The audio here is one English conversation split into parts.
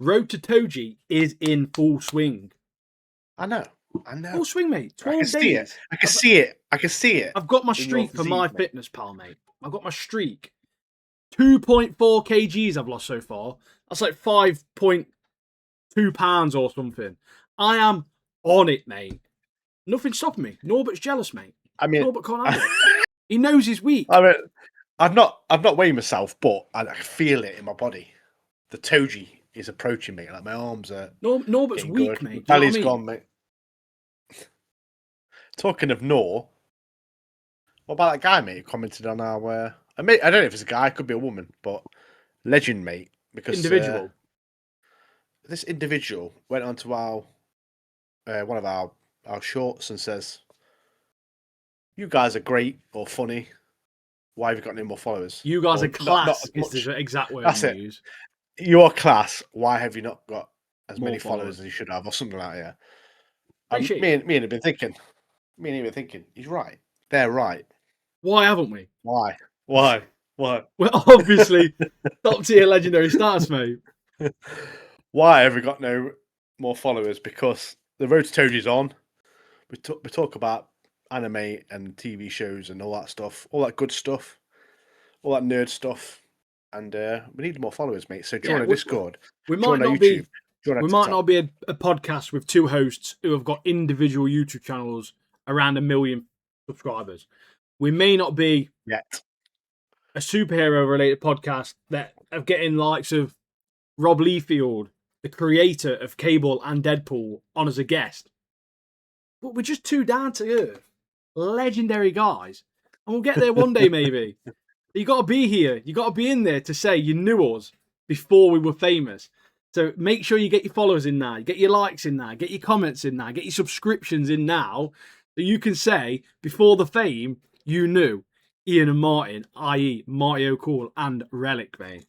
Road to Toji is in full swing. I know. Full swing, mate. 12 days. See it. I can see it. I've got my streak for my fitness pal, mate. I've got my streak. 2.4 kgs I've lost so far. That's like 5.2 pounds or something. I am on it, mate. Nothing's stopping me. Norbert's jealous, mate. I mean, Norbert can't handle it. He knows he's weak. I mean, I've not weighed myself, but I feel it in my body. The Toji is approaching me. Like my arms are. Norbert's weak, good. Mate. Belly's gone, mate. Talking of Nor, what about that guy, mate, who commented on our... I don't know if it's a guy, it could be a woman, but legend, mate. Because individual. This individual went onto our one of our shorts and says, "You guys are great or funny. Why have you got any more followers? You guys are class." Is the exact word That's you it. use. You're class. Why have you not got as many followers as you should have, or something like that? Yeah. Me and him have been thinking. He's right. They're right. Why haven't we? Why? Well, obviously, top tier legendary status, mate. Why have we got no more followers? Because the Road to Toji's on. We talk about anime and TV shows and all that stuff, all that good stuff, all that nerd stuff, and we need more followers, mate. So join our Discord. We might not be. We might not be a podcast with two hosts who have got individual YouTube channels around 1 million subscribers. We may not be yet a superhero-related podcast that are getting likes of Rob Liefeld, the creator of Cable and Deadpool, on as a guest. But we're just too down to earth, legendary guys, and we'll get there one day, maybe. You got to be here. You got to be in there to say you knew us before we were famous. So make sure you get your followers in now, get your likes in now, get your comments in now, get your subscriptions in now, so you can say before the fame you knew Ian and Martin, i.e. Marty O'Cool and Relic, mate.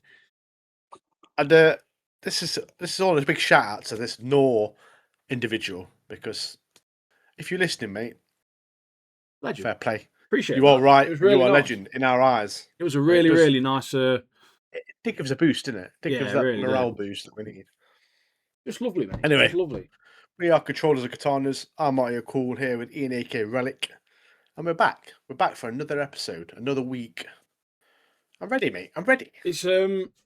And this is all a big shout out to this Nor individual, because if you're listening, mate, legend. Fair play. Appreciate you. Are right. Really you are a nice. Legend in our eyes. It was a really nice. It did give us a boost, didn't it? It did give us that really morale boost that we need. Just lovely, mate. Anyway, just lovely. We are Controllers of Katanas. I'm Marty O'Cool here with Ian AK Relic. And we're back. We're back for another episode, another week. I'm ready, mate. I'm ready. It's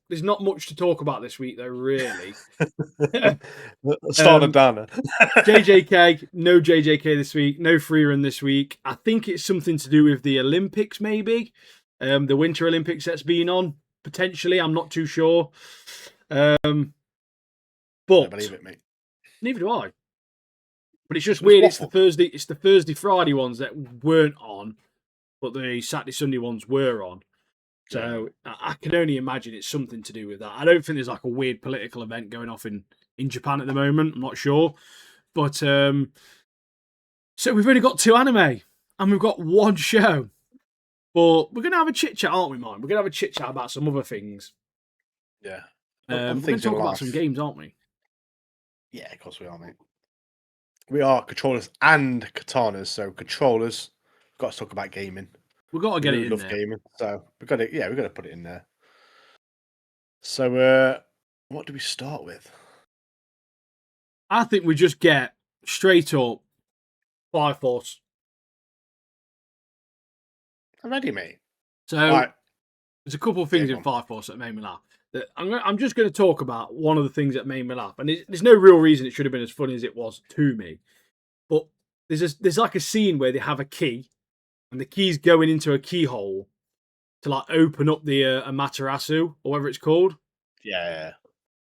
there's not much to talk about this week, though, really. Start a downer. JJK, no JJK this week, no freerun this week. I think it's something to do with the Olympics, maybe. The Winter Olympics that's been on, potentially. I'm not too sure. But I don't believe it, mate. Neither do I. But it's just weird. It's the Thursday, Friday ones that weren't on, but the Saturday, Sunday ones were on. So I can only imagine it's something to do with that. I don't think there's like a weird political event going off in Japan at the moment. I'm not sure. But so we've only got 2 anime and we've got 1 show. But we're going to have a chit-chat, aren't we, Martin? We're going to have a chit-chat about some other things. Yeah. We're going to talk about some games, aren't we? Yeah, of course we are, mate. We are Controllers and Katanas. So Controllers, got to talk about gaming. We've got to get it in there. Gaming, so we've got to put it in there. So, what do we start with? I think we just get straight up Fire Force. I'm ready, mate. So, there's a couple of things in Fire Force that made me laugh. I'm just going to talk about one of the things that made me laugh, and there's no real reason it should have been as funny as it was to me. But there's like a scene where they have a key. And the key's going into a keyhole to like open up the Amaterasu or whatever it's called. Yeah.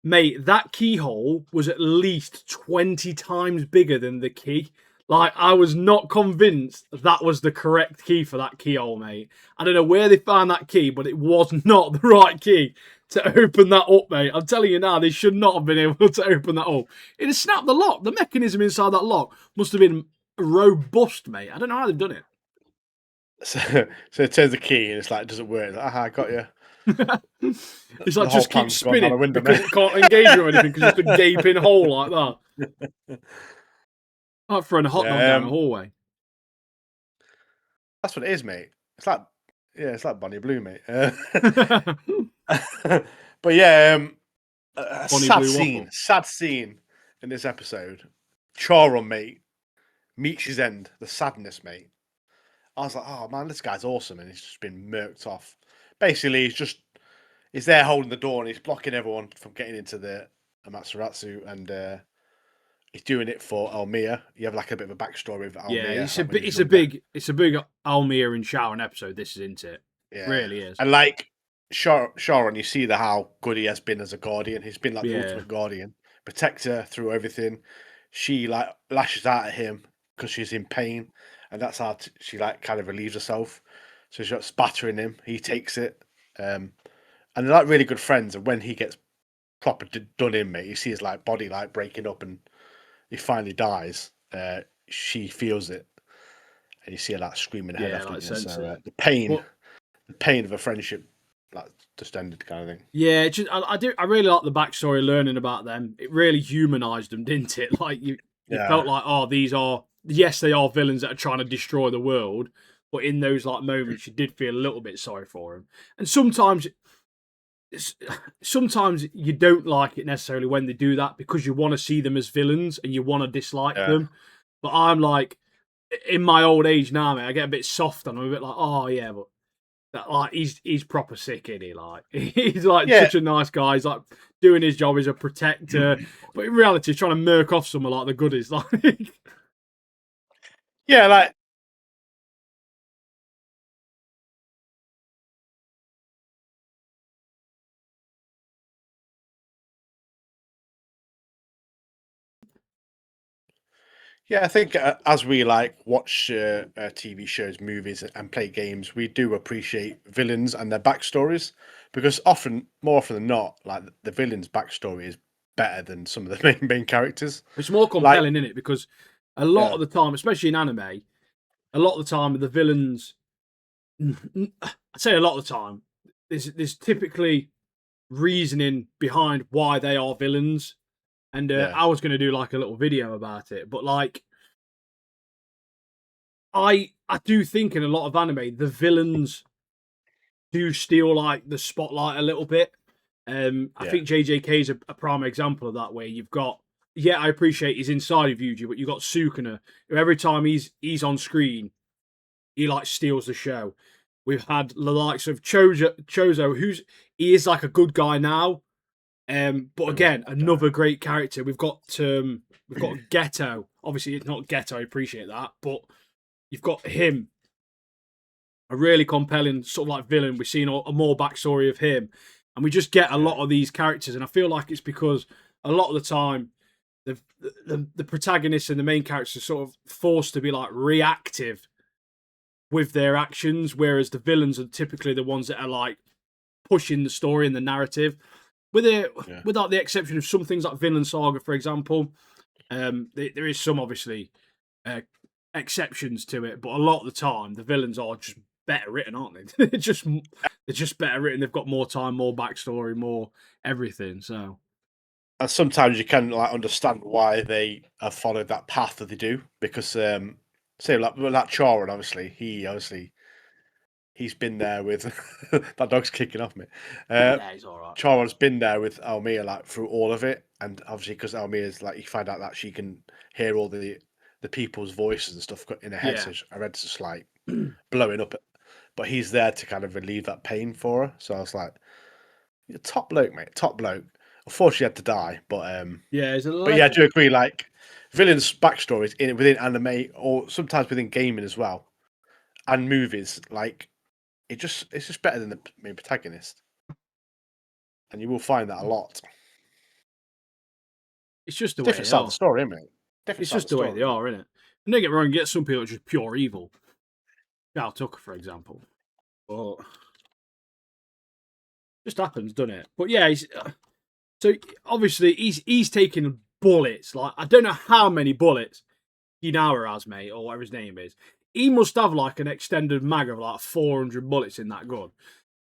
Mate, that keyhole was at least 20 times bigger than the key. Like, I was not convinced that was the correct key for that keyhole, mate. I don't know where they found that key, but it was not the right key to open that up, mate. I'm telling you now, they should not have been able to open that up. It has snapped the lock. The mechanism inside that lock must have been robust, mate. I don't know how they've done it. So it turns the key and it's like, it doesn't work. It's like, I got you. It's like, just keep spinning because it can't engage or anything because it's a gaping hole like that. Like throwing a hot dog down the hallway. That's what it is, mate. It's like Bonnie Blue, mate. But A Bonnie sad Blue scene, Waffle. sad scene in this episode. Choron, mate, meets his end. The sadness, mate. I was like, oh man, this guy's awesome, and he's just been murked off. Basically, he's there holding the door and he's blocking everyone from getting into the Amaterasu, and he's doing it for Almir. You have like a bit of a backstory with Yeah, Almir, like when he was younger. it's a big Almir and Sharon episode. This is, isn't it? Yeah, Really is. and like Sharon, you see how good he has been as a guardian. He's been like the Yeah, ultimate guardian, protector through everything. She like lashes out at him because she's in pain, and that's how she like kind of relieves herself. So she's spattering him. He takes it, and they're like really good friends. And when he gets proper done in, mate, you see his like body like breaking up, and he finally dies. She feels it, and you see her like screaming her head yeah, off. like Don't you? sense So it. the But pain of a friendship, like just ended, kind of thing. yeah, I really like the backstory, learning about them. It really humanized them, didn't it? Like you Yeah, felt like, oh, these are, yes, they are villains that are trying to destroy the world, but in those like moments, you did feel a little bit sorry for them. And sometimes you don't like it necessarily when they do that because you want to see them as villains and you want to dislike yeah, them. But I'm like, in my old age now, mate, I get a bit soft and I'm a bit like, oh yeah, but that, like he's proper sick, isn't he? Like he's like yeah, such a nice guy. He's like doing his job as a protector, but in reality, he's trying to murk off someone like the goodies. Like yeah. Like, yeah, I think as we like watch TV shows, movies, and play games, we do appreciate villains and their backstories because more often than not, like the villain's backstory is better than some of the main characters. it's more Like, compelling in it because a lot yeah, of the time, especially in anime, a lot of the time the villains. I say a lot of the time. There's typically reasoning behind why they are villains, and yeah, I was going to do like a little video about it, but like I do think in a lot of anime the villains do steal like the spotlight a little bit. I yeah, think JJK is a prime example of that. Where you've got, yeah, I appreciate he's inside of Yuji, but you've got Sukuna, who every time he's on screen, he like steals the show. We've had the likes of Chozo, he is like a good guy now. But very much a again, bad guy. another great character. We've got Ghetto. Obviously, it's not Ghetto. I appreciate that, but you've got him, a really compelling sort of like villain. We've seen a more backstory of him, and we just get a Yeah, lot of these characters. And I feel like it's because a lot of the time the protagonists and the main characters are sort of forced to be like reactive with their actions, whereas the villains are typically the ones that are like pushing the story and the narrative. With it, yeah. without the exception of some things like Vinland Saga, for example, there is some obviously uh, exceptions to it, but a lot of the time the villains are just better written, aren't they? They're just better written. They've got more time, more backstory, more everything. So And sometimes you can like understand why they have followed that path that they do because say like well, that Choran, he's been there with that dog's kicking off me. yeah, he's all right. Charon's been there with Almir like through all of it, and obviously because Almir's like you find out that she can hear all the people's voices and stuff in her head, Yeah, so her head's just like blowing up. But he's there to kind of relieve that pain for her. So I was like, you're top bloke, mate, top bloke. Unfortunately, he had to die, yeah, he's a but yeah, I do legend. agree. Like villains' backstories within anime or sometimes within gaming as well and movies, like it's just better than the main protagonist, and you will find that a lot. It's just the way Different they side of the are. story, isn't it? Different It's side of just the the way story, they mate. are, isn't it? And don't get me wrong, you get some people that are just pure evil. Gal Tucker, for example. But just happens, doesn't it? But yeah, so obviously he's taking bullets. Like I don't know how many bullets Inawa has, mate, or whatever his name is. He must have like an extended mag of like 400 bullets in that gun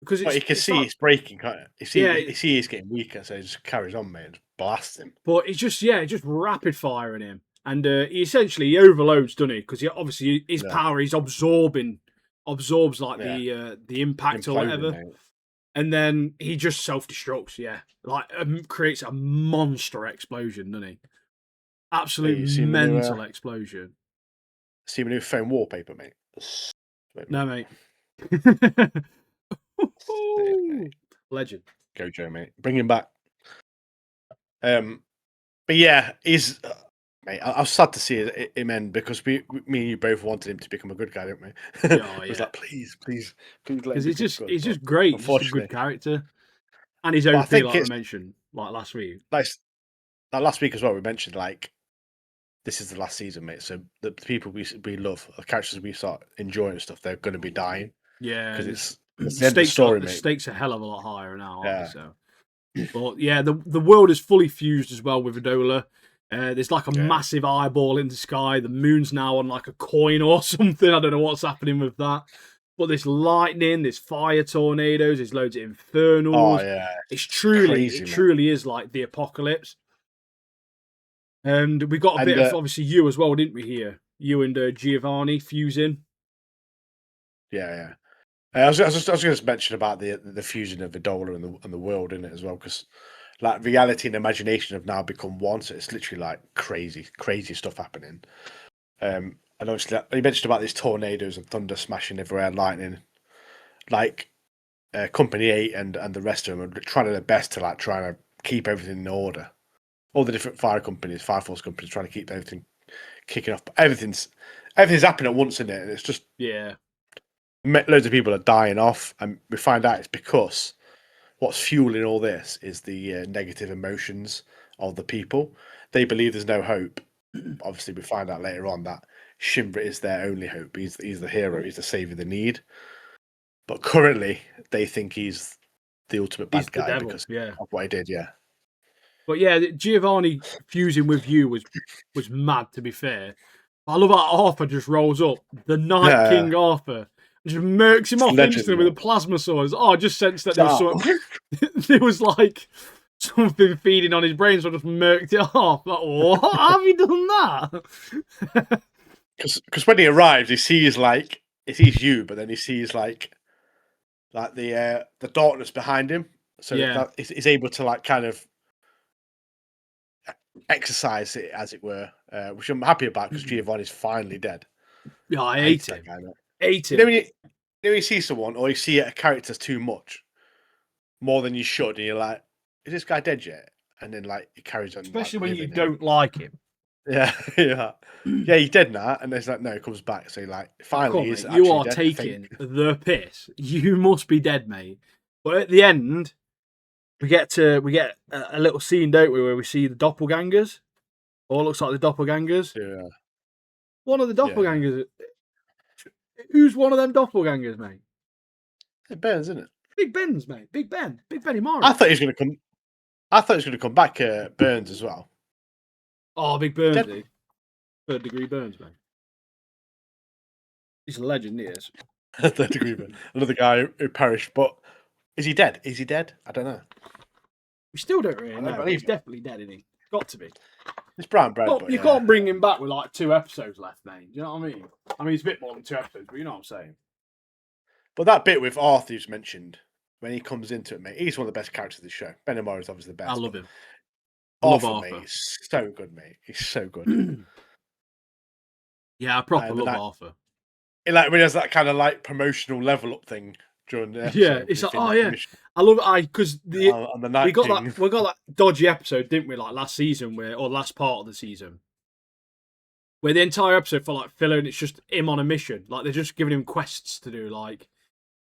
because But you can it's see like, it's breaking, can't you? yeah, You see he's getting weaker, so he just carries on, mate, and just blasts him. but it's just, yeah, just rapid firing him, and he essentially he overloads, doesn't he? Because he obviously his Yeah, power, he's absorbs like yeah, the impact or imploding, whatever. mate. And then he just self-destructs, like creates a monster explosion, doesn't he? Hey, Absolute you see my new mental explosion. phone wallpaper, mate. Wait a No, minute. mate. Sick, mate. Legend. Go Joe, mate. Bring him back. But yeah, he's mate. I was sad to see him end because me and you both wanted him to become a good guy, didn't we? Oh It was yeah, like, please let him because become good. he's But just great. He's just a good unfortunately, character, and he's but I OP think like we it's mentioned like last week. like last week as well. We mentioned like this is the last season, mate. So the people we love, the characters we start enjoying and stuff, they're going to be dying Yeah, because it's the the end of the story, the mate. stakes are a hell of a lot higher now, aren't they? Yeah, So, but yeah, the world is fully fused as well with Adola. There's like a yeah. massive eyeball in the sky. The moon's now on like a coin or something. I don't know what's happening with that. But there's lightning, there's fire tornadoes, there's loads of Oh infernals. yeah, It's it's truly, it crazy, man. truly is like the apocalypse. And we got a And bit of obviously you as well, didn't we? Here, you and Giovanni fusing. yeah. I was going to mention about the fusion of the dollar and the world in it as well, because like reality and imagination have now become one. So it's literally like crazy stuff happening. And obviously, you mentioned about these tornadoes and thunder smashing everywhere, lightning. Like Company 8 and the rest of them are trying their best to like trying to keep everything in order. All the different fire force companies trying to keep everything kicking off. But everything's happening at once in it, and it's just Yeah, loads of people are dying off, and we find out it's because what's fueling all this is the negative emotions of the people. They believe there's no hope. Obviously, we find out later on that Shimbra is their only hope. He's the hero. He's the savior they need. But currently, they think he's the ultimate he's bad the guy devil. because Yeah. of what he did. Yeah, But yeah, Giovanni fusing with you was mad. To be fair, I love how Arthur just rolls up, the Night King Arthur, and just murks him it's off legend, instantly with man. a plasma sword. Oh, I just sensed that there was So, some, there was like something feeding on his brain, so I just murked it off. Like, what have you done that? because when he arrives, he sees you, but then he sees like the darkness behind him. So Yeah, that he's able to like kind of exercise it, as it were, which I'm happy about because Giovanni's finally dead. yeah, I I hate ate that him. guy. Man. Ate You know him. when you see someone or you see a character too much, more than you should, and you're like, "Is this guy dead yet?" And then like he carries on like Especially when you living, and don't like him. yeah, yeah, he's dead now. And it's like, no, he comes back. So like, Like, come finally, on, he's mate. You actually are dead. I think. taking the piss. You must be dead, mate. But at the end, we get a little scene, don't we, where we see the doppelgangers. All looks like the doppelgangers. Yeah, One of the yeah. doppelgangers. Who's one of them doppelgangers, mate? It burns, isn't it? Big Ben's, mate. Big Ben. Big Benny I Morris. thought he was going to come. I thought he was going to come back. Burns as well. Oh, Big He's dead. Burnsy. Third degree Burns, mate. He's a legend, he is. Third degree burn. Another guy who perished. But is he dead? Is he dead? I don't know. We still don't really I don't know, but he's believe it. definitely dead, isn't he? Got to be. It's brown bread, Well, but you yeah. can't bring him back with like 2 episodes left, mate. Do you know what I mean? I mean, it's a bit more than 2 episodes, but you know what I'm saying. But that bit with Arthur who's mentioned when he comes into it, mate, he's one of the best characters of the show. Ben Amor is obviously the I best, love but him. I love Arthur, mate, Arthur. is so good, mate. He's so good. Yeah, I proper And then love Arthur. like when there's that kind of like promotional level up thing during the Yeah, episode it's with like, Finn oh the yeah, Commissioner I love it. Because and the Night King. we got that dodgy episode, didn't we? Like last season, or last part of the season, where the entire episode felt like filler, and it's just him on a mission. Like they're just giving him quests to do, like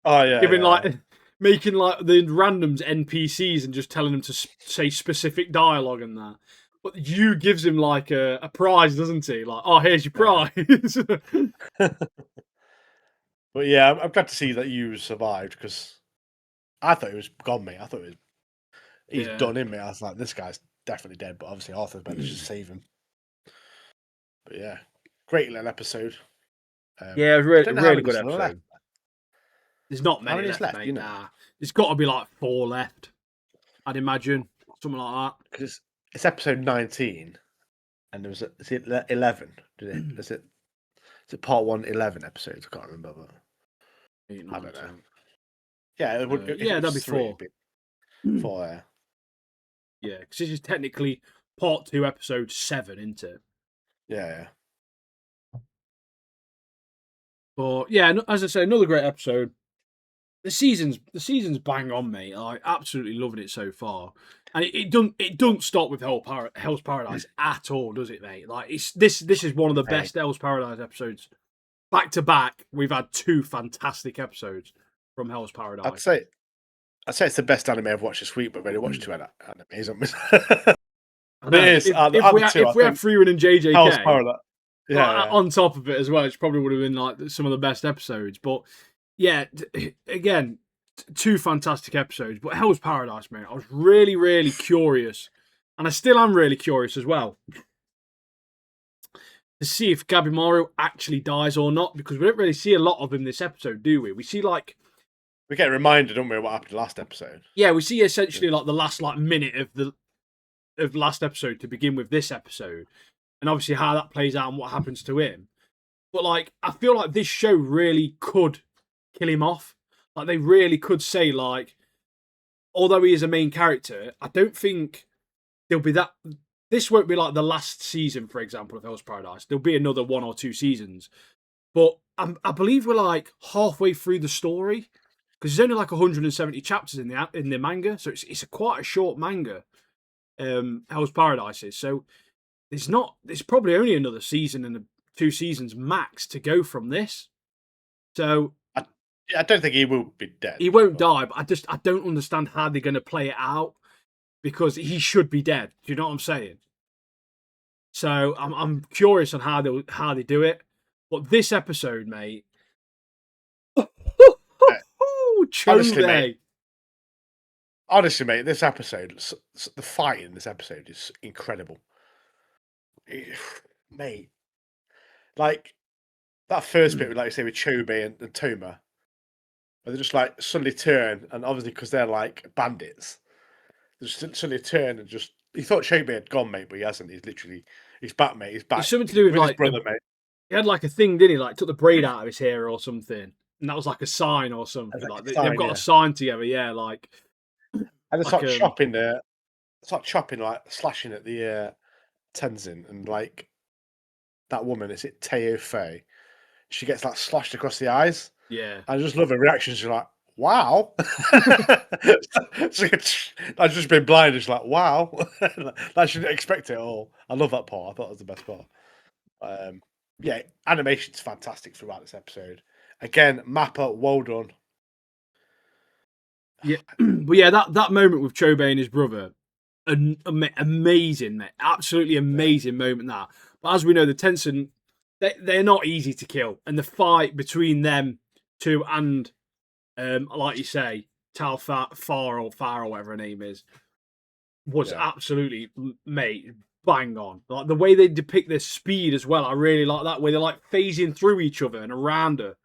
Oh yeah, giving yeah. like making like the randoms NPCs and just telling them to say specific dialogue and that. But you gives him like a prize, doesn't he? Like, oh, here's your Yeah. prize. But yeah, I'm glad to see that you survived because I thought he was gone, mate. I thought he's Yeah. done in, mate. I was like, this guy's definitely dead. But obviously, Arthur's managed to save him. But yeah, great little episode. Yeah, it was I really, don't know how really many good is left. episode. There's not How many many is left, left? You mate. know, Nah. There's got to be like 4 left, I'd imagine. Something like because it's episode 19, and there was is it 11? Did it? that. Is it part 1, 11 episodes? I can't remember. But 8, I 9, don't know. 10. Yeah, if Yeah, it that'd was be 3, four. it'd be 4. Yeah, because this is technically part 2, episode 7, isn't it? Yeah. But yeah, as I say, another great episode. The season's bang on, mate. I absolutely loving it so far, and it don't stop with Hell's Paradise at all, does it, mate? Like this is one of the Hey, best Hell's Paradise episodes back to back. We've had 2 fantastic episodes from Hell's I'd Paradise. say I'd say it's the best anime I've watched this week, but I've only watched 2 animes. I But it know is. if Out we of the had, 2, I if we had think Freeman and Hell's JJK Paradise. Yeah. on top of it as well, it probably would have been like some of the best episodes. But yeah, again, 2 fantastic episodes. But Hell's Paradise, man, I was really, really curious, and I still am really curious as well to see if Gabimaru actually dies or not, because we don't really see a lot of him this episode, do we? We see like We get reminded, don't we, what happened last episode? yeah, we see essentially like the last like minute of last episode to begin with this episode, and obviously how that plays out and what happens to him. But like, I feel like this show really could kill him off. Like they really could say like, although he is a main character, I don't think there'll be that. This won't be like the last season, for example, of Hell's Paradise. There'll be another 1 or 2 seasons, but I believe we're like halfway through the story because there's only like 170 chapters in the manga, so it's quite a short manga. Hell's Paradise is so there's probably only another season and 2 seasons max to go from this. So I don't think he will be dead. he won't die, but I don't understand how they're going to play it out because he should be dead. Do you know what I'm saying? So I'm curious on how they do it. But this episode, mate, Chode. Honestly, mate, this episode, the fight in this episode is incredible. Mate, like that first bit, like you say, with Chobe and Toma, where they just like suddenly turn, and obviously because they're like bandits, they just suddenly turn and just. He thought Chobe had gone, mate, but he hasn't. He's back, mate. He's back. It's something to do with his like brother, mate. he had like a thing, didn't he? Like took the braid out of his hair or something, and that was like a sign or something. Like they've got a sign together, yeah. Like And they like, start chopping, like slashing at the Tenzin, and like that woman, is it Teo Fei? She gets like slashed across the eyes. yeah. I just love her reaction. She's like, "Wow!" I've just been blind. She's like, "Wow!" I shouldn't expect it at all. I love that part. I thought it was the best part. Yeah, animation's fantastic throughout this episode. Again, Mappa, well done. Yeah, but yeah, that moment with Chobe and his brother, amazing, mate. Absolutely amazing moment. That, but as we know, the Tencent they're not easy to kill, and the fight between them two and like you say, Far or whatever her name is, was absolutely, mate, bang on. Like the way they depict their speed as well, I really like that. Where they're like phasing through each other and around her,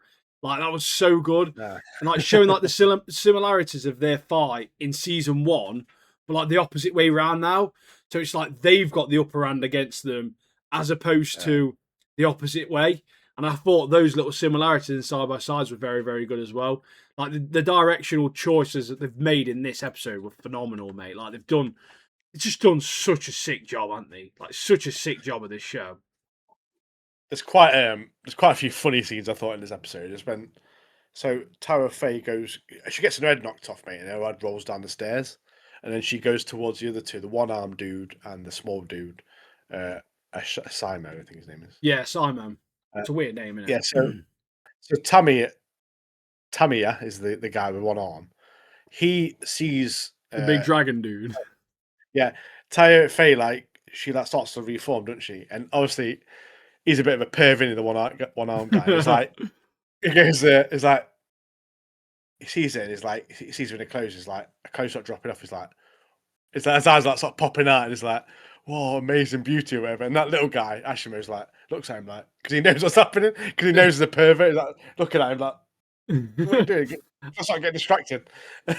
like that was so good. Yeah. And like showing like the similarities of their fight in season 1, but like the opposite way around now. So it's like they've got the upper hand against them, as opposed to the opposite way. And I thought those little similarities and side by sides were very, very good as well. Like the directional choices that they've made in this episode were phenomenal, mate. Like they've just done such a sick job, haven't they? Like such a sick job of this show. There's quite a few funny scenes I thought in this episode. Just when Tara Faye she gets her head knocked off, mate, and her head rolls down the stairs, and then she goes towards the other two, the one-armed dude and the small dude, Simon, I think his name is. Yeah, Simon. It's a weird name, isn't it? Yeah, so Tamiya is the guy with one arm. He sees the big dragon dude. Yeah, Taya Faye, like she starts to reform, doesn't she? And obviously, he's a bit of a perv in the one arm guy. It's like he goes there. It's like he sees it. And it's like he sees when it closes. It's like a close up dropping off. It's like his eyes like sort of popping out, and it's like, whoa, amazing beauty or whatever. And that little guy, Ashimo's like looks at him like because he knows what's happening because he knows he's a pervert. He's like looking at him like. What are you doing? Just like getting distracted. I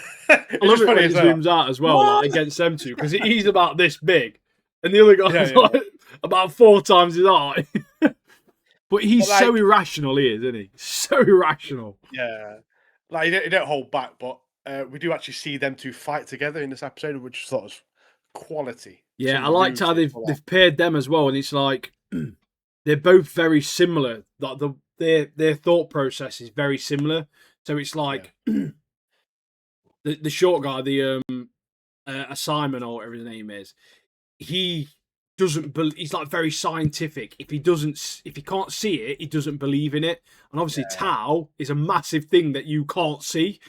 love it when it zooms out as well, like against them two, because he's about this big, and the other guy's like about 4 times his height. But he's so irrational, he is, isn't he? So irrational. Yeah, Like you don't hold back, but we do actually see them two fight together in this episode, which is sort of quality. Some Yeah, of I the liked moves how they they've pull off. they've paired them as well, and it's like they're both very similar. Like their thought process is very similar. So it's Yeah, like the short guy, the Simon or whatever his name is, he doesn't. He's like very scientific. If he can't see it, he doesn't believe in it. And obviously, yeah, Tau is a massive thing that you can't see,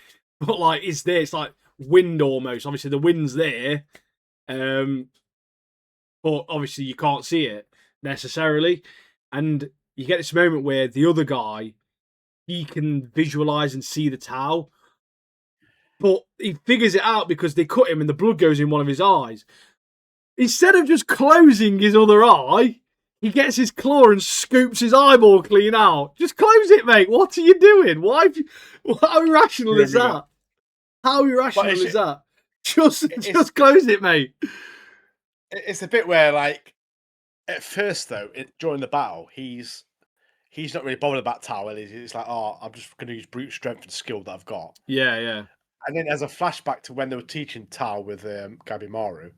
but like it's there. It's like wind almost. Obviously, the wind's there, um, but obviously you can't see it necessarily. And you get this moment where the other guy he can visualize and see the Tau, but he figures it out because they cut him and the blood goes in one of his eyes. Instead of just closing his other eye, he gets his claw and scoops his eyeball clean out. Just close it, mate. What are you doing? Why? How irrational is yeah. that? How But irrational is that? Just, it's just close it, mate. it's a bit where like at first though, during the battle, he's not really bothered about Tao. He's like, oh, I'm just going to use brute strength and skill that I've got. Yeah, yeah, And then as a flashback to when they were teaching Tao with Gabimaru,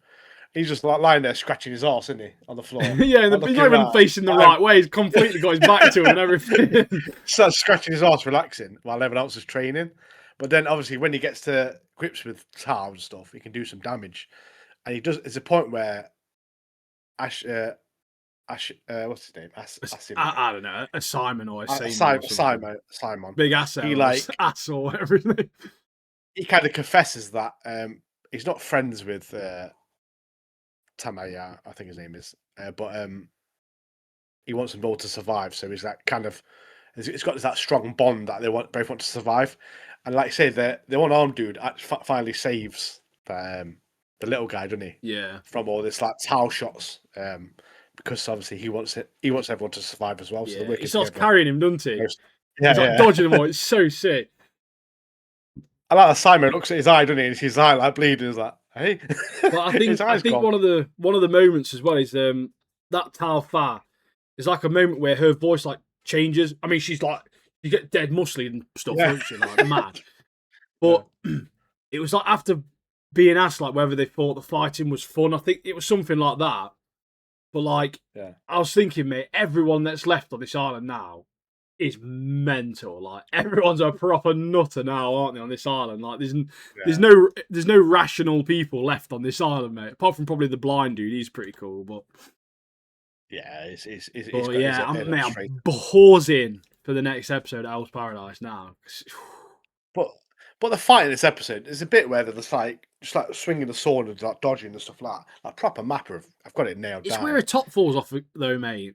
he's just like lying there scratching his arse, isn't he, on the floor, yeah. like He's looking not even around. facing the right way. He's completely got his back to him and everything. Starts scratching his arse, relaxing while everyone else is training. But then obviously when he gets to grips with Tao and stuff, he can do some damage. And he does. There's a point where Ash, what's his name? Asim, I don't know, a Simon or a Simon or Simon, something. Simon. Big asset He or like ass or whatever his name. he kind of confesses that he's not friends with Tamaya, I think his name is, but he wants them all to survive. So he's like kind of it's got that strong bond that they both want to survive. And like I say, the one armed dude finally saves the little guy, doesn't he? Yeah, From all this like towel shots, because obviously he wants everyone to survive as well. So they're yeah. He working starts together. carrying him, doesn't he? Yeah, He's like yeah. dodging them all. It's so sick. I like that Simon looks at his eye, doesn't he? And his eye like bleeding. He's like, hey, But I his think I eye's think gone. one of the moments as well is that Tal Fa is like a moment where her voice like changes. I mean, she's like you get dead muscly and stuff, Yeah, don't she? Like mad. yeah, But it was like after being asked like whether they thought the fighting was fun. I think it was something like that. But like yeah, I was thinking, mate, everyone that's left on this island now is mental. Like everyone's a proper nutter now, aren't they? On this island, like yeah. there's no rational people left on this island, mate. Apart from probably the blind dude, he's pretty cool. Yeah, he's But got his yeah, head on mate, straight. I'm pausing for the next episode of Hell's Paradise now. But the fight in this episode is a bit where they're just like swinging the sword and like dodging and stuff like that. Like proper mapper. I've got it nailed It's where down. a top falls off though, mate.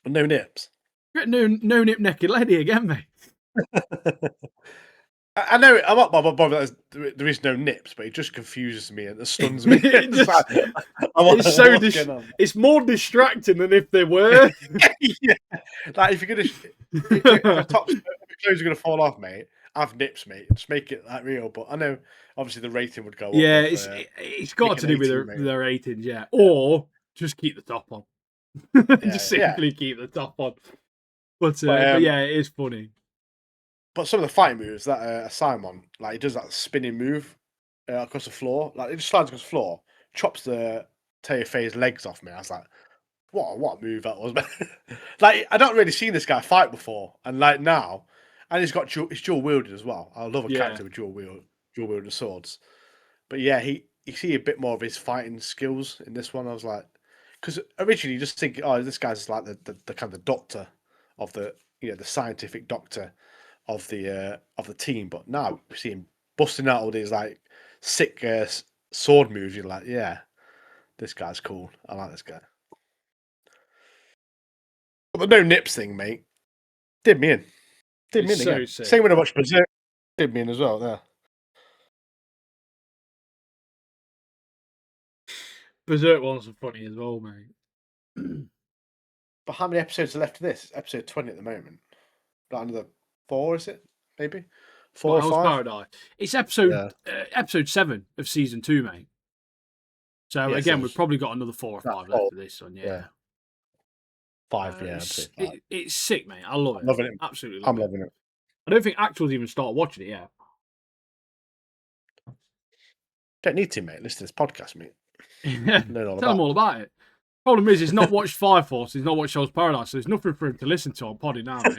No nips. No nip naked lady again, mate. I know I'm not bothered that there is no nips, but it just confuses me and it stuns me. it It's like, just I'm like, it's so what's going on? it's more distracting than if there were. Yeah. Like if you're gonna if a top if your clothes are gonna fall off, mate, have nips, mate. Just make it like real. But I know obviously the rating would go up Yeah, if it's got to making do with 18, mate. their ratings, yeah. Or just keep the top on. Just Yeah. simply keep the top on. But But yeah, it is funny. some of the fighting moves that Simon, like he does that spinning move across the floor, like he just slides across the floor, chops the Teofei's legs off me. I was like, what a move that was, man. Like I don't really seen this guy fight before, and like now, and he's dual wielded as well. I love a Yeah. character with dual wielded swords. But yeah, you see a bit more of his fighting skills in this one. I was like, because originally you just think, oh, this guy's like the kind of doctor of the the scientific doctor of the team. But now we see him busting out all these like sick sword moves. You're like, yeah, this guy's cool. I like this guy. But the no nips thing, mate, did me in. Did me It's in so again. sick. Same when I watched Berserk, did me in as well. Yeah. Berserk ones are funny as well, mate. But how many episodes are left of this? It's episode 20 at the moment. Like another 4, is it? Maybe 4 But or Hell's 5. Paradise. It's Yeah. episode 7 of season 2, mate. So Yeah. So again, we've probably got another 4 or that's 5 4. left of this one. Yeah. Yeah. 5. Yeah. I'd say 5. It's sick, mate. I love I'm it. loving it. Absolutely I'm love it. loving it. I don't think Axel's even started watching it yet. Don't need to, mate. Listen to this podcast, mate. Learn all Tell about him all about it. Problem is, he's not watched Fire Force, he's not watched Show's Paradise, so there's nothing for him to listen to on Poddy now, mate.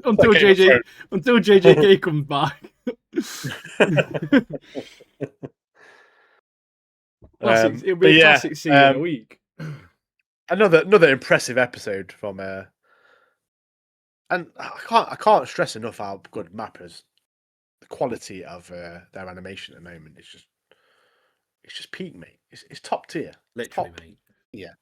until Game of JJK comes back. It'll be a classic scene in a week. Another impressive episode from and I can't stress enough how good Mappers, the quality of their animation at the moment is just peak, mate. It's top tier. Literally, top. mate. Yeah.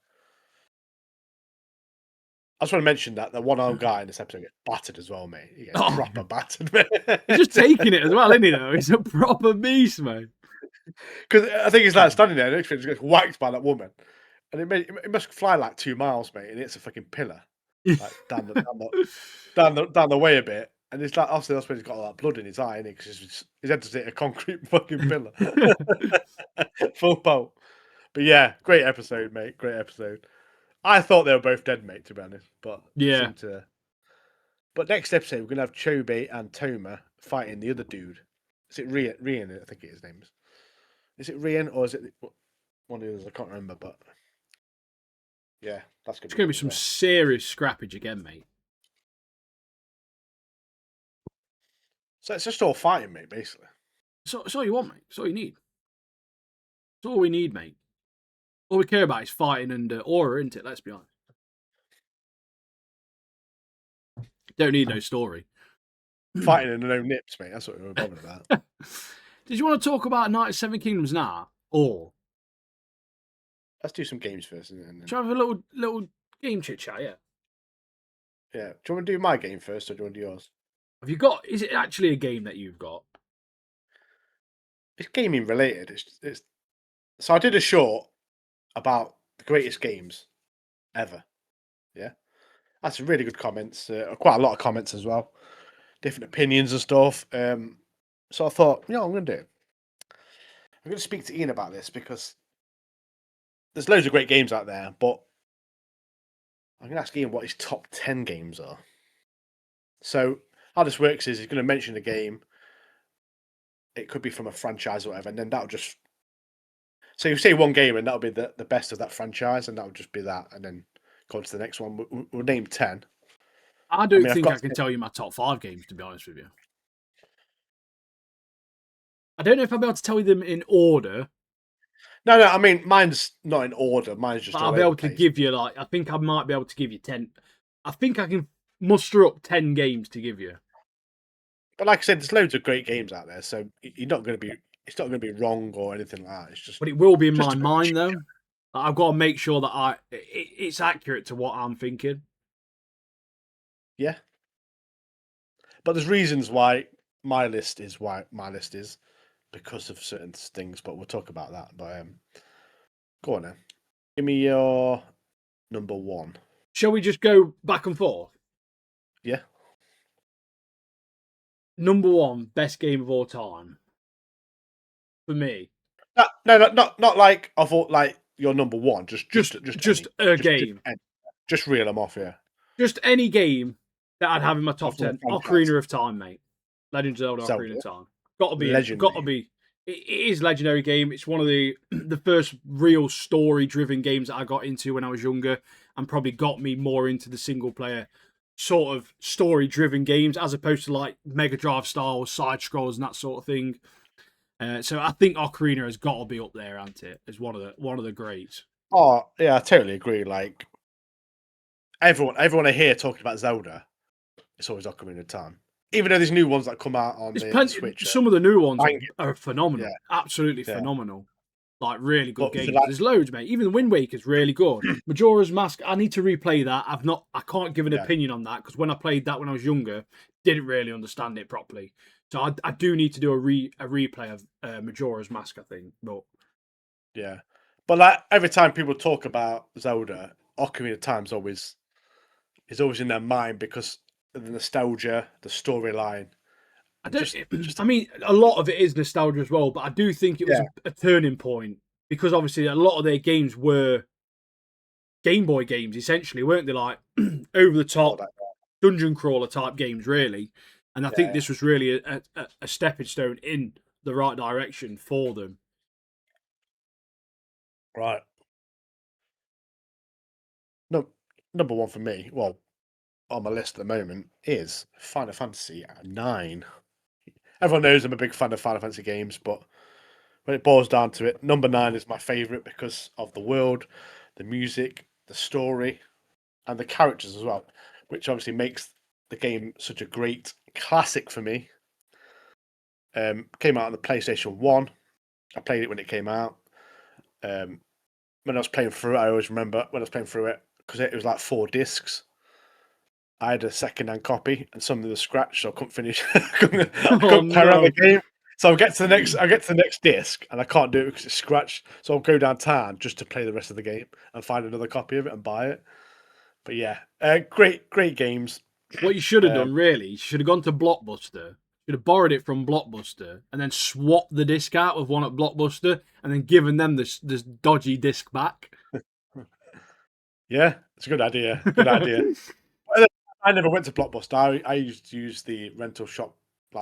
I just want to mention that the one-armed guy in this episode gets battered as well, mate. He gets proper battered, mate. He's just taking it as well, isn't he, though? He's a proper beast, mate. Because I think he's like standing there and next to him gets whacked by that woman. And it must fly like 2 miles, mate, and it's a fucking pillar. Like down the way a bit. And it's like, obviously that's when he's got all that blood in his eye, because his head just hit a concrete fucking pillar. Full bolt. But yeah, great episode, mate. Great episode. I thought they were both dead, mate, to be honest. But yeah. But next episode, we're going to have Chobe and Toma fighting the other dude. Is it Rian? I think his name is. Is it Rian or is it one of the others? I can't remember, but yeah, that's good. It's going to be some serious scrappage again, mate. So it's just all fighting, mate, basically. So all you want, mate. It's all you need. It's all we need, mate. All we care about is fighting and aura, isn't it? Let's be honest. Don't need no story. Fighting and no nips, mate. That's what we're bothered about. Did you want to talk about Knight of Seven Kingdoms now? Or let's do some games first. And then... Shall we have a little game chit chat, yeah? Yeah. Do you want to do my game first or do you want to do yours? Have you got, is it actually a game that you've got? It's gaming related. It's so I did a short about the greatest games ever. Yeah. That's really good comments. Quite a lot of comments as well. Different opinions and stuff. So I thought, I'm going to do it. I'm going to speak to Ian about this because there's loads of great games out there, but I'm going to ask Ian what his top 10 games are. So how this works is he's going to mention a game. It could be from a franchise or whatever, and then that'll just... So you say one game and that'll be the best of that franchise, and that'll just be that, and then go on to the next one. We'll name 10. I don't think I can tell you my top 5 games, to be honest with you. I don't know if I'll be able to tell you them in order. No, I mean, mine's not in order. Mine's just... I'll be able to give you, I think I might be able to give you 10. I think I can muster up 10 games to give you. But like I said, there's loads of great games out there, so you're not going to be... It's not going to be wrong or anything like that. It's just... But it will be in my mind, though. I've got to make sure that it's accurate to what I'm thinking. Yeah. But there's reasons why my list is because of certain things, but we'll talk about that. But go on then. Give me your number 1. Shall we just go back and forth? Yeah. Number 1, best game of all time. For me. No, not like I thought. Like your number 1, just a game. Just reel them off, yeah. Just any game that I'd have in my top 10. Ocarina of Time, mate. Legend of Zelda Ocarina of Time. Got to be. Got to be. It is a legendary game. It's one of the first real story-driven games that I got into when I was younger, and probably got me more into the single-player sort of story-driven games, as opposed to like Mega Drive style side scrolls and that sort of thing. So I think Ocarina has got to be up there, hasn't it? As one of the greats. Oh yeah, I totally agree. Like everyone I hear talking about Zelda, it's always Ocarina of Time. Even though there's new ones that come out on the Switch. Some of the new ones are phenomenal. Yeah. Absolutely phenomenal. Like, really good games. There's loads, mate. Even Wind Waker's really good. Majora's Mask, I need to replay that. I can't give an opinion on that, because when I played that when I was younger, didn't really understand it properly. So I do need to do a replay of Majora's Mask, I think. But yeah. But like every time people talk about Zelda, Ocarina of Time's always in their mind because of the nostalgia, the storyline. I mean, a lot of it is nostalgia as well, but I do think it was a turning point, because obviously a lot of their games were Game Boy games, essentially, weren't they? Like over the top dungeon crawler type games, really. And I think Yeah, this was really a stepping stone in the right direction for them. right. No, number one for me, well, on my list at the moment is Final Fantasy 9. Everyone knows I'm a big fan of Final Fantasy games, but when it boils down to it, number 9 is my favorite because of the world, the music, the story, and the characters as well, which obviously makes the game such a great classic for me. Came out on the PlayStation 1. I played it when it came out. Um, when I was playing through it, I always remember when I was playing through it because it was like 4 discs. I had a second-hand copy, and some of them were scratched, so I couldn't finish. I Oh couldn't carry on the no! game. So I get to the next disc, and I can't do it because it's scratched. So I'll go downtown just to play the rest of the game and find another copy of it and buy it. But yeah, great games. What you should have Um, done, really, you should have gone to Blockbuster, should have borrowed it from Blockbuster, and then swapped the disc out with one at Blockbuster, and then given them this dodgy disc back. yeah, it's a good idea. Good idea. I never went to Blockbuster. I used to use the rental shop,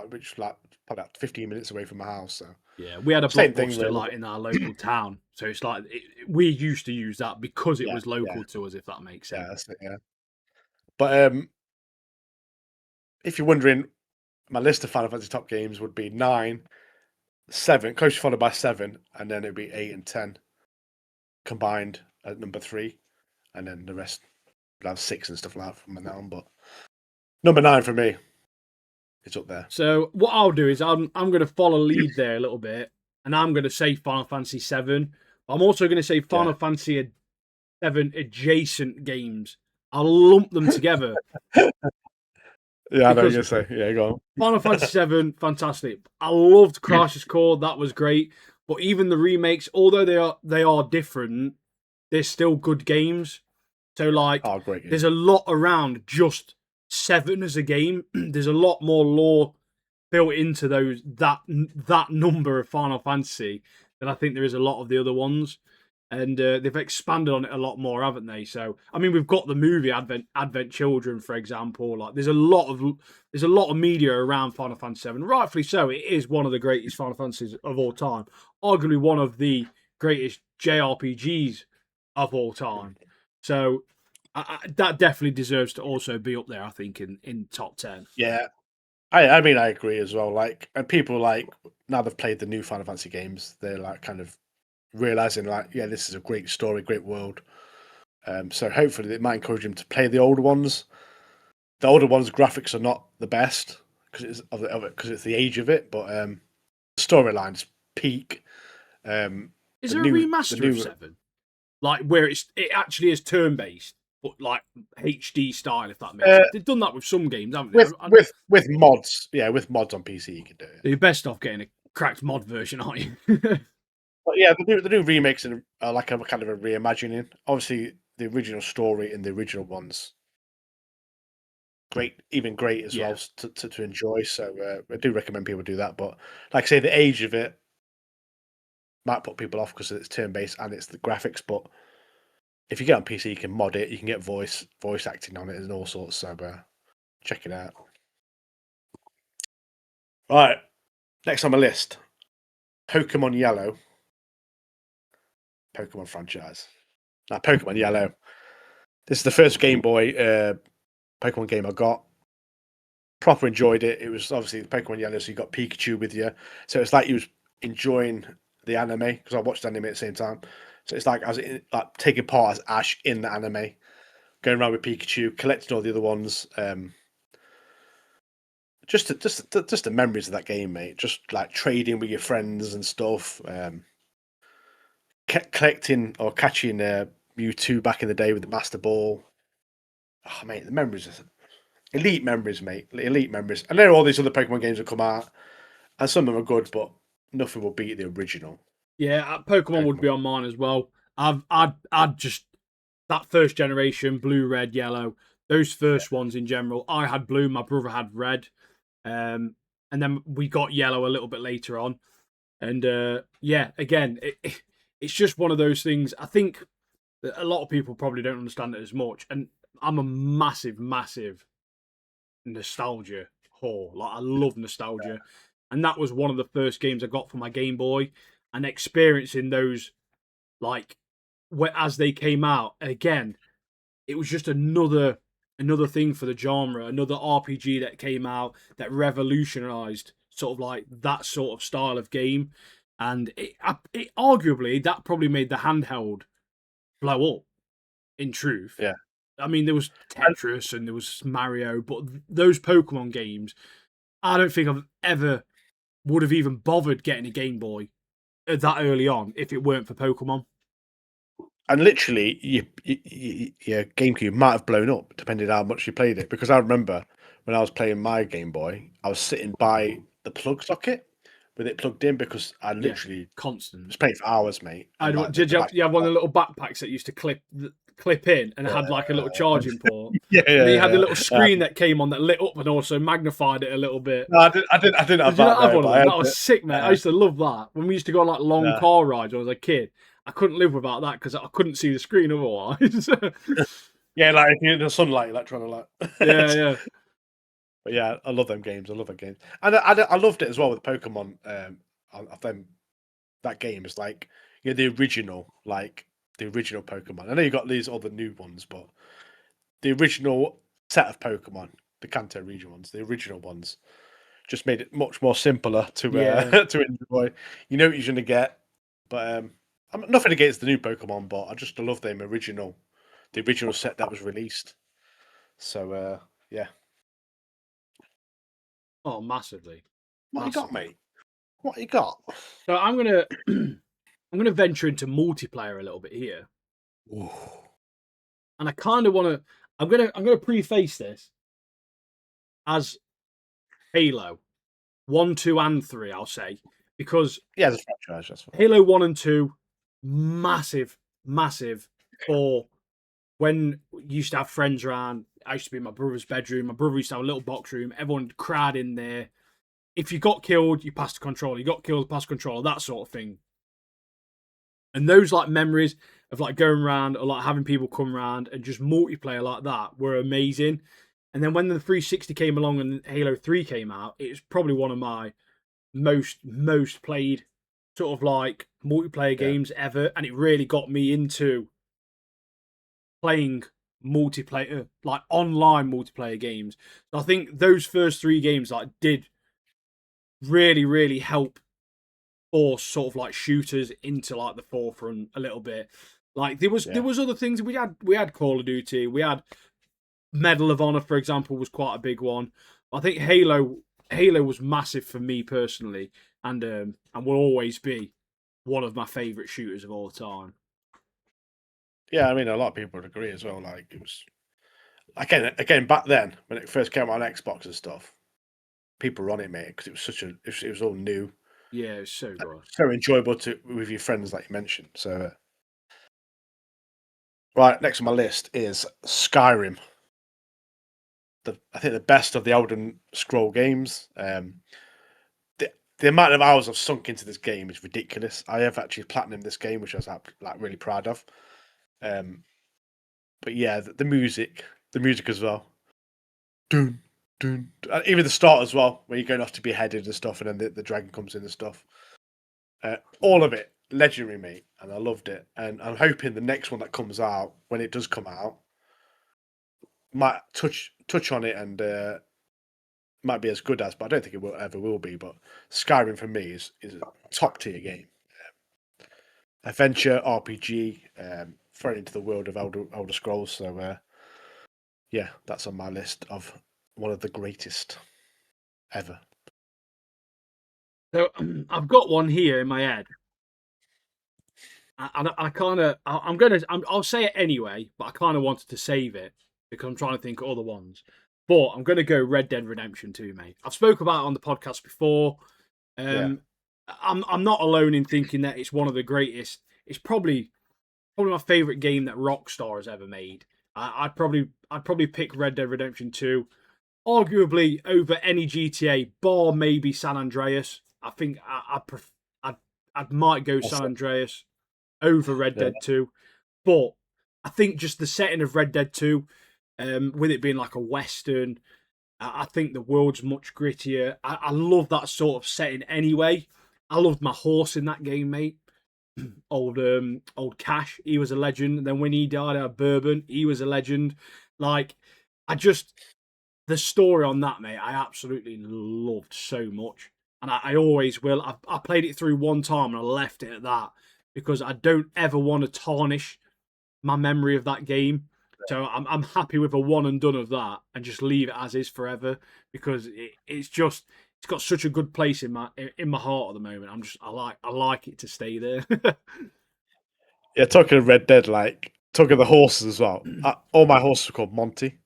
which probably like 15 minutes away from my house. So Yeah, we had a same thing, Blockbuster really. like in our local town, so it's like we used to use that because it Yeah, was yeah, local to us, if that makes yeah, sense. that's it, yeah. But if you're wondering, my list of Final Fantasy top games would be 9, 7, closely followed by 7, and then it'd be 8 and 10 combined at number 3, and then the rest would have 6 and stuff like that from now on. But number 9 for me is up there. So what I'll do is I'm going to follow lead there a little bit, and I'm going to say Final Fantasy VII. I'm also going to say Yeah, Final Fantasy VII adjacent games. I'll lump them together yeah, I know what because you're gonna say. Yeah, go Final on. Fantasy VII, fantastic. I loved Crisis Core, that was great. But even the remakes, although they are different, they're still good games. So like, Oh, great there's game. a lot around just Seven as a game. There's a lot more lore built into that number of Final Fantasy than I think there is a lot of the other ones. And they've expanded on it a lot more, haven't they? So I mean, we've got the movie Advent Children, for example. Like, there's a lot of media around Final Fantasy VII. Rightfully so. It is one of the greatest Final Fantasies of all time. Arguably one of the greatest JRPGs of all time. So that definitely deserves to also be up there, I think, in top 10. Yeah, I mean, I agree as well. Like, and people like now they've played the new Final Fantasy games, they're like kind of realizing like, yeah, this is a great story, great world. So hopefully it might encourage them to play the older ones. The older ones' graphics are not the best because because it's the age of it, but the storyline's peak. Is The there a the remaster of new 7? Like, where it actually is turn based, but like HD style, if that makes uh, sense. They've done that with some games, haven't they? with mods, yeah, with mods on PC you can do it. You're best off getting a cracked mod version, aren't you? But yeah, the new remakes are like a kind of a reimagining. Obviously, the original story and the original ones great, even great as well Yeah. to enjoy. So I do recommend people do that. But like I say, the age of it might put people off because it's turn based and it's the graphics. But if you get on PC, you can mod it. You can get voice acting on it and all sorts. So check it out. Right, next on my list, Pokemon Yellow, Pokemon franchise. Now, Pokemon Yellow. This is the first Game Boy Pokemon game I got. Proper enjoyed it. It was obviously Pokemon Yellow, so you got Pikachu with you. So it's like you was enjoying the anime because I watched anime at the same time. So it's like I was like taking part as Ash in the anime, going around with Pikachu, collecting all the other ones. Just the memories of that game, mate. Just like trading with your friends and stuff. Collecting or catching Mewtwo back in the day with the Master Ball. Oh, mate, the memories are elite memories, mate. Elite memories. I know all these other Pokemon games have come out, and some of them are good, but nothing will beat the original Yeah, Pokemon would Pokemon. be on mine as well. I'd just that first generation, blue, red, yellow, those first ones in general. I had blue, my brother had red, and then we got yellow a little bit later on. And yeah, again, it's just one of those things. I think that a lot of people probably don't understand it as much, and I'm a massive nostalgia Like I love nostalgia, and that was one of the first games I got for my Game Boy, and experiencing those like as they came out. And again, it was just another thing for the genre, another RPG that came out that revolutionized sort of like that sort of style of game, and it arguably that probably made the handheld blow up. In truth, Yeah. I mean, there was Tetris and there was Mario, but those Pokemon games, I don't think I've ever would have even bothered getting a Game Boy that early on if it weren't for Pokemon. And literally, your GameCube might have blown up depending on how much you played it. Because I remember when I was playing my Game Boy, I was sitting by the plug socket with it plugged in because I Yeah, literally constant. was playing for hours, mate. And like Did the you have one of the little backpacks that used to clip in and had like a little charging port? yeah, And then you yeah, had the yeah. little screen that came on that lit up and also magnified it a little bit. No, I didn't have Did you that not have though, one of but I them? had That was it. sick, mate. I used to love that. When we used to go on like long Yeah. car rides when I was a kid, I couldn't live without that because I couldn't see the screen otherwise. Yeah, like if you're in the sunlight, like trying to like. yeah. But yeah, I love them games. I love that game, and I loved it as well with Pokemon. Of them, that game is like the original, like the original Pokemon. I know you got these other new ones, but the original set of Pokemon, the Kanto region ones, the original ones, just made it much more simpler to Yeah. to enjoy. You know what you're gonna get, but I'm nothing against the new Pokemon, but I love them the original set that was released. So yeah, Oh, massively. what you got, Massively. mate? What you got? So I'm gonna I'm gonna venture into multiplayer a little bit here. Ooh. And I kinda wanna I'm gonna preface this as Halo. 1, 2, and 3, I'll say. Because Yeah, the franchise. That's fine. Halo 1 and 2, massive for when you used to have friends around. I used to be in my brother's bedroom. My brother used to have a little box room. Everyone crowd in there. If you got killed, you passed the controller. You got killed, passed the controller, that sort of thing. And those like memories of like going around or like having people come around and just multiplayer like that were amazing. And then when the 360 came along and Halo 3 came out, it was probably one of my most played sort of like multiplayer Yeah, games ever, and it really got me into playing multiplayer, like online multiplayer games. So I think those first three games like did really help force sort of like shooters into like the forefront a little bit. Like there yeah, was other things we had Call of Duty, we had Medal of Honor, for example, was quite a big one. I think Halo was massive for me personally, and will always be one of my favourite shooters of all time. yeah. I mean, a lot of people would agree as well. Like it was again back then when it first came out on Xbox and stuff. People were on it, mate, because it was it was all new, Yeah, it's so good. so enjoyable to with your friends, like you mentioned. So, right, next on my list is Skyrim. I think the best of the Elden Scroll games. The amount of hours I've sunk into this game is ridiculous. I have actually platinumed this game, which I was like really proud of. Um, but yeah, the music as well. Dun, dun. Even the start as well, where you're going off to be beheaded and stuff, and then the dragon comes in and stuff. All of it, legendary, mate, and I loved it. And I'm hoping the next one that comes out, when it does come out, might touch on it and might be as good as, but I don't think it will ever will be. But Skyrim for me is a top tier game, adventure RPG, thrown into the world of Elder Scrolls. So yeah, that's on my list of one of the greatest ever. So I've got one here in my head. I kind of I'll say it anyway, but I kind of wanted to save it because I'm trying to think of other ones. But I'm gonna go Red Dead Redemption 2, mate. I've spoke about it on the podcast before. Yeah, Um, I'm not alone in thinking that it's one of the greatest. It's probably my favorite game that Rockstar has ever made. I'd probably pick Red Dead Redemption 2, arguably over any GTA, bar maybe San Andreas. I think I might go that's San it. Andreas over Red Yeah, Dead 2. But I think just the setting of Red Dead 2, with it being like a Western, I think the world's much grittier. I love that sort of setting anyway. I loved my horse in that game, mate. Old Cash, he was a legend. And then when he died out of Bourbon, he was a legend. Like, I just the story on that, mate, I absolutely loved so much, and I always will. I played it through one time and I left it at that because I don't ever want to tarnish my memory of that game. So I'm happy with a one and done of that and just leave it as is forever because it's got such a good place in my heart at the moment. I like it to stay there. Yeah, talking of Red Dead, like talking of the horses as well. All my horses were called Monty.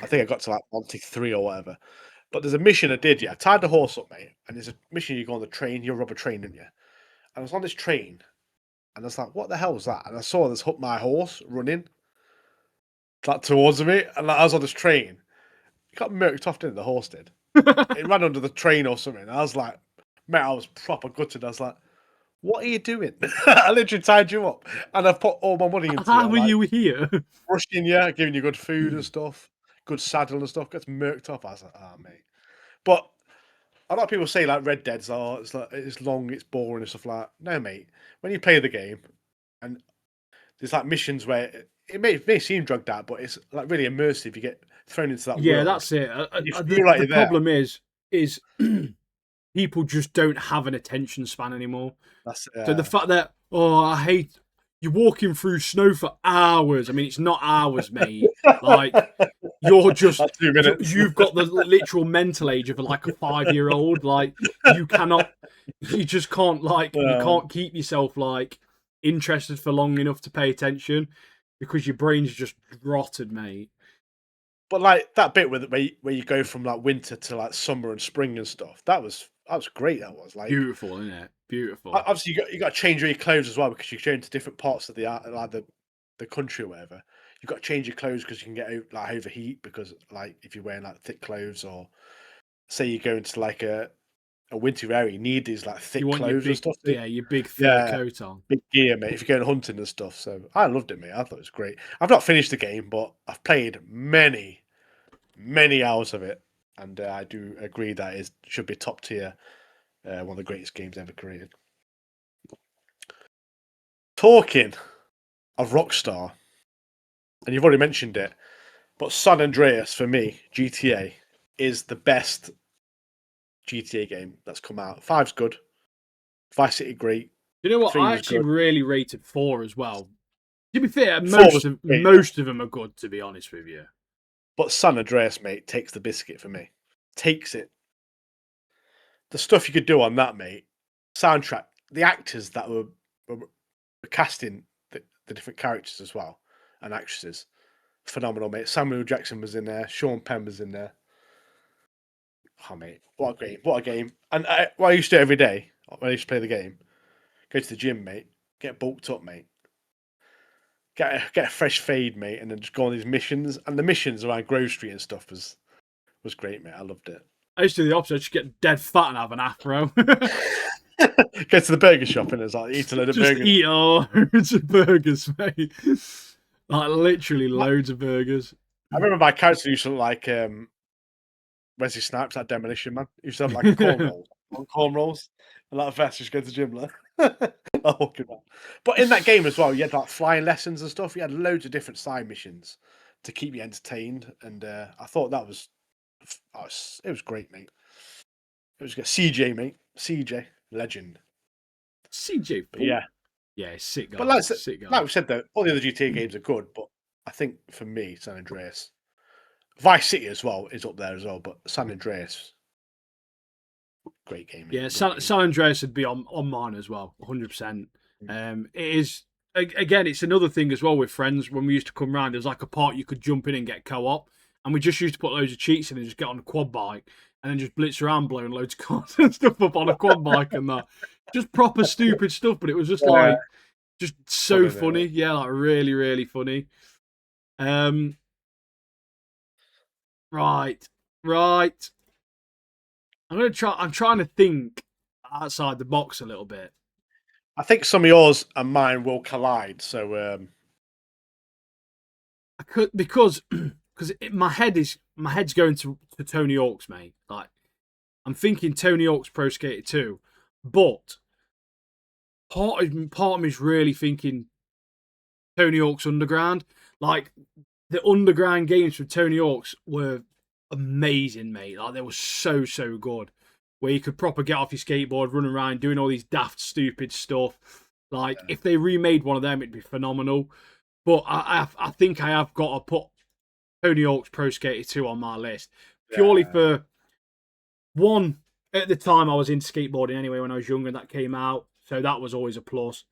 I think I got to like Monty 3 or whatever. But there's a mission I did, yeah. I tied the horse up, mate, and there's a mission you go on the train, you rob a train, don't you? And I was on this train, and I was like, what the hell was that? And I saw this my horse running like towards me, and like, I was on this train. It got murked off, didn't it? The horse did. It ran under the train or something. I was like, mate, I was proper gutted. I was like, what are you doing? I literally tied you up, and I've put all my money into How you, are like you here? brushing you, giving you good food and stuff, good saddle and stuff. Gets murked off. I was like, oh, mate. But a lot of people say like Red Dead's it's like it's long, it's boring and stuff like that. No, mate. When you play the game, and there's like missions where it may seem drugged out, but it's like really immersive. You get thrown into that Yeah, world, that's it. and you feel like The you're there. problem is people just don't have an attention span anymore. That's So the fact that I hate you're walking through snow for hours. I mean, it's not hours, mate. Like you're just that's 2 minutes. you've got the literal mental age of like a 5-year old. Like you cannot, you just can't you can't keep yourself like interested for long enough to pay attention because your brain's just rotted, mate. But like that bit where you go from like winter to like summer and spring and stuff, that was great. That was like Beautiful, isn't it? Beautiful. obviously you got to change all your clothes as well because you go into different parts of the country or whatever. You've got to change your clothes because you can get like overheat because like if you're wearing like thick clothes or say you go into like a winter area, you need these like You thick want your clothes and big, stuff. yeah, your big fur Yeah, coat on. big gear, mate. If you're going hunting and stuff, so I loved it, mate. I thought it was great. I've not finished the game, but I've played many hours of it, and I do agree that it should be top tier, one of the greatest games ever created. Talking of Rockstar, and you've already mentioned it, but San Andreas for me, GTA, is the best GTA game that's come out. Five's good, Vice City great, You know what? three I was actually good, really rated 4 as well. To be fair, four was great, yeah. most of them are good. To be honest with you, But San Andreas, mate, takes the biscuit for me. Takes it. The stuff you could do on that, mate. Soundtrack, the actors that were casting the different characters as well, and actresses, phenomenal, mate. Samuel Jackson was in there. Sean Penn was in there. Oh, mate, what a game! What a game! And what I used to do every day when I used to play the game, go to the gym, mate, get bulked up, mate, get a fresh fade, mate, and then just go on these missions. And the missions around Grove Street and stuff was great, mate. I loved it. I used to do the opposite. I just get dead fat and have an afro. Go to the burger shop and it's like eat a load of Just burgers. eat loads of burgers, mate. Like literally loads of burgers. I remember my character used to look like Wesley Snipes, that Demolition Man. He used to have like a cornrows, long cornrows, and like a vest. Just go to the gym, like. Oh, good man. But in that game as well, you had like flying lessons and stuff. You had loads of different side missions to keep you entertained, and I thought it was great, mate. It was good. CJ, mate. CJ, legend. CJ But Paul. yeah, Yeah, sick guy. but like, Sick guy. like we said though, all the other GTA games are good, but I think for me, San Andreas, Vice City as well is up there as well, but San Andreas, great game. Yeah, Great game. San Andreas would be on mine as well, 100%. Mm. It is again, it's another thing as well with friends. When we used to come round, there's like a part you could jump in and get co-op, and we just used to put loads of cheats in and just get on a quad bike and then just blitz around blowing loads of cars and stuff up on a quad bike and that. Just proper stupid stuff, but it was just Yeah, just so funny, funny. mate. Yeah, like really, really funny. Um, right, right. I'm trying to think outside the box a little bit. I think some of yours and mine will collide. So I could because because my head's going to Tony Hawk's, mate. Like I'm thinking Tony Hawk's Pro Skater 2, but part of me is really thinking Tony Hawk's Underground. Like the Underground games from Tony Hawk's were amazing, mate. Like they were so good. Where you could proper get off your skateboard, run around, doing all these daft, stupid stuff. Like if they remade one of them, it'd be phenomenal. But I think I have got to put Tony Hawk's Pro Skater 2 on my list purely for one. At the time, I was into skateboarding anyway when I was younger, and that came out, so that was always a plus.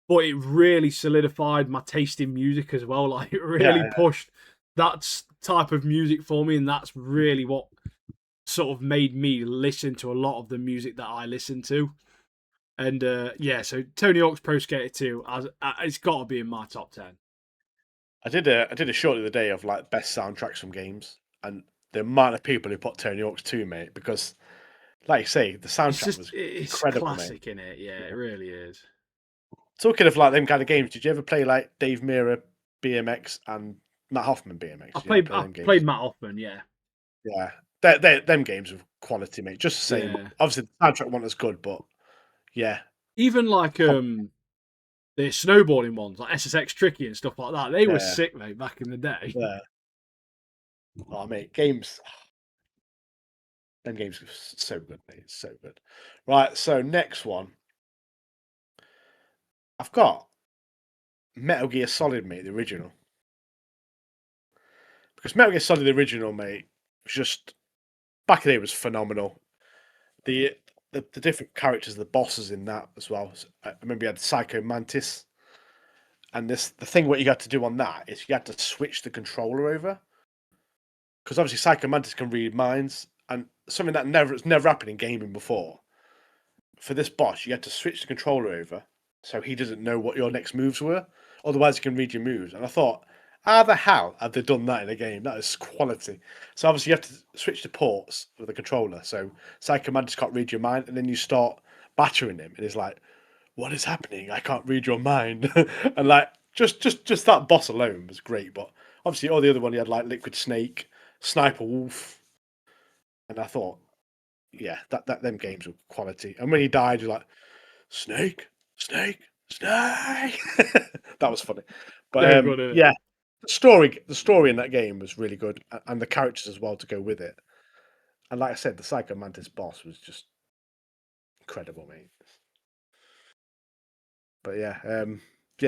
But it really solidified my taste in music as well. Like it really pushed that type of music for me, and that's really what sort of made me listen to a lot of the music that I listen to. And so Tony Hawk's Pro Skater 2, it's got to be in my top 10. I did a short the other day of like best soundtracks from games, and the amount of people who put Tony Hawk's 2, mate, because like you say, the soundtrack was incredible, classic, mate. innit? Yeah, it really is. Talking of like them kind of games, did you ever play like Dave Mirra BMX and Matt Hoffman BMX? I played Matt Hoffman, yeah. Yeah, them games were quality, mate. Just the same. Yeah. Obviously, the soundtrack wasn't as good, but yeah. Even like the snowboarding ones, like SSX Tricky and stuff like that, they were sick, mate, back in the day. Yeah. Oh, mate, games. Them games were so good, mate. So good. Right, so next one. I've got Metal Gear Solid, mate, the original. Because Metal Gear Solid, the original, mate, was just back in the day was phenomenal. The different characters, the bosses in that as well. So I remember you had Psycho Mantis, and the thing what you got to do on that is you had to switch the controller over, because obviously Psycho Mantis can read minds, and something that never happened in gaming before. For this boss, you had to switch the controller over so he doesn't know what your next moves were. Otherwise, he can read your moves. And I thought, how the hell have they done that in a game? That is quality. So obviously, you have to switch the ports with the controller. So Psycho Mantis can't read your mind, and then you start battering him, and he's like, "What is happening? I can't read your mind." And like, just that boss alone was great. But obviously, all the other one, you had like Liquid Snake, Sniper Wolf, and I thought, yeah, that them games were quality. And when he died, you're like, Snake. That was funny. But Good, yeah, the story in that game was really good, and the characters as well to go with it. And like I said, the Psycho Mantis boss was just incredible, mate. But yeah.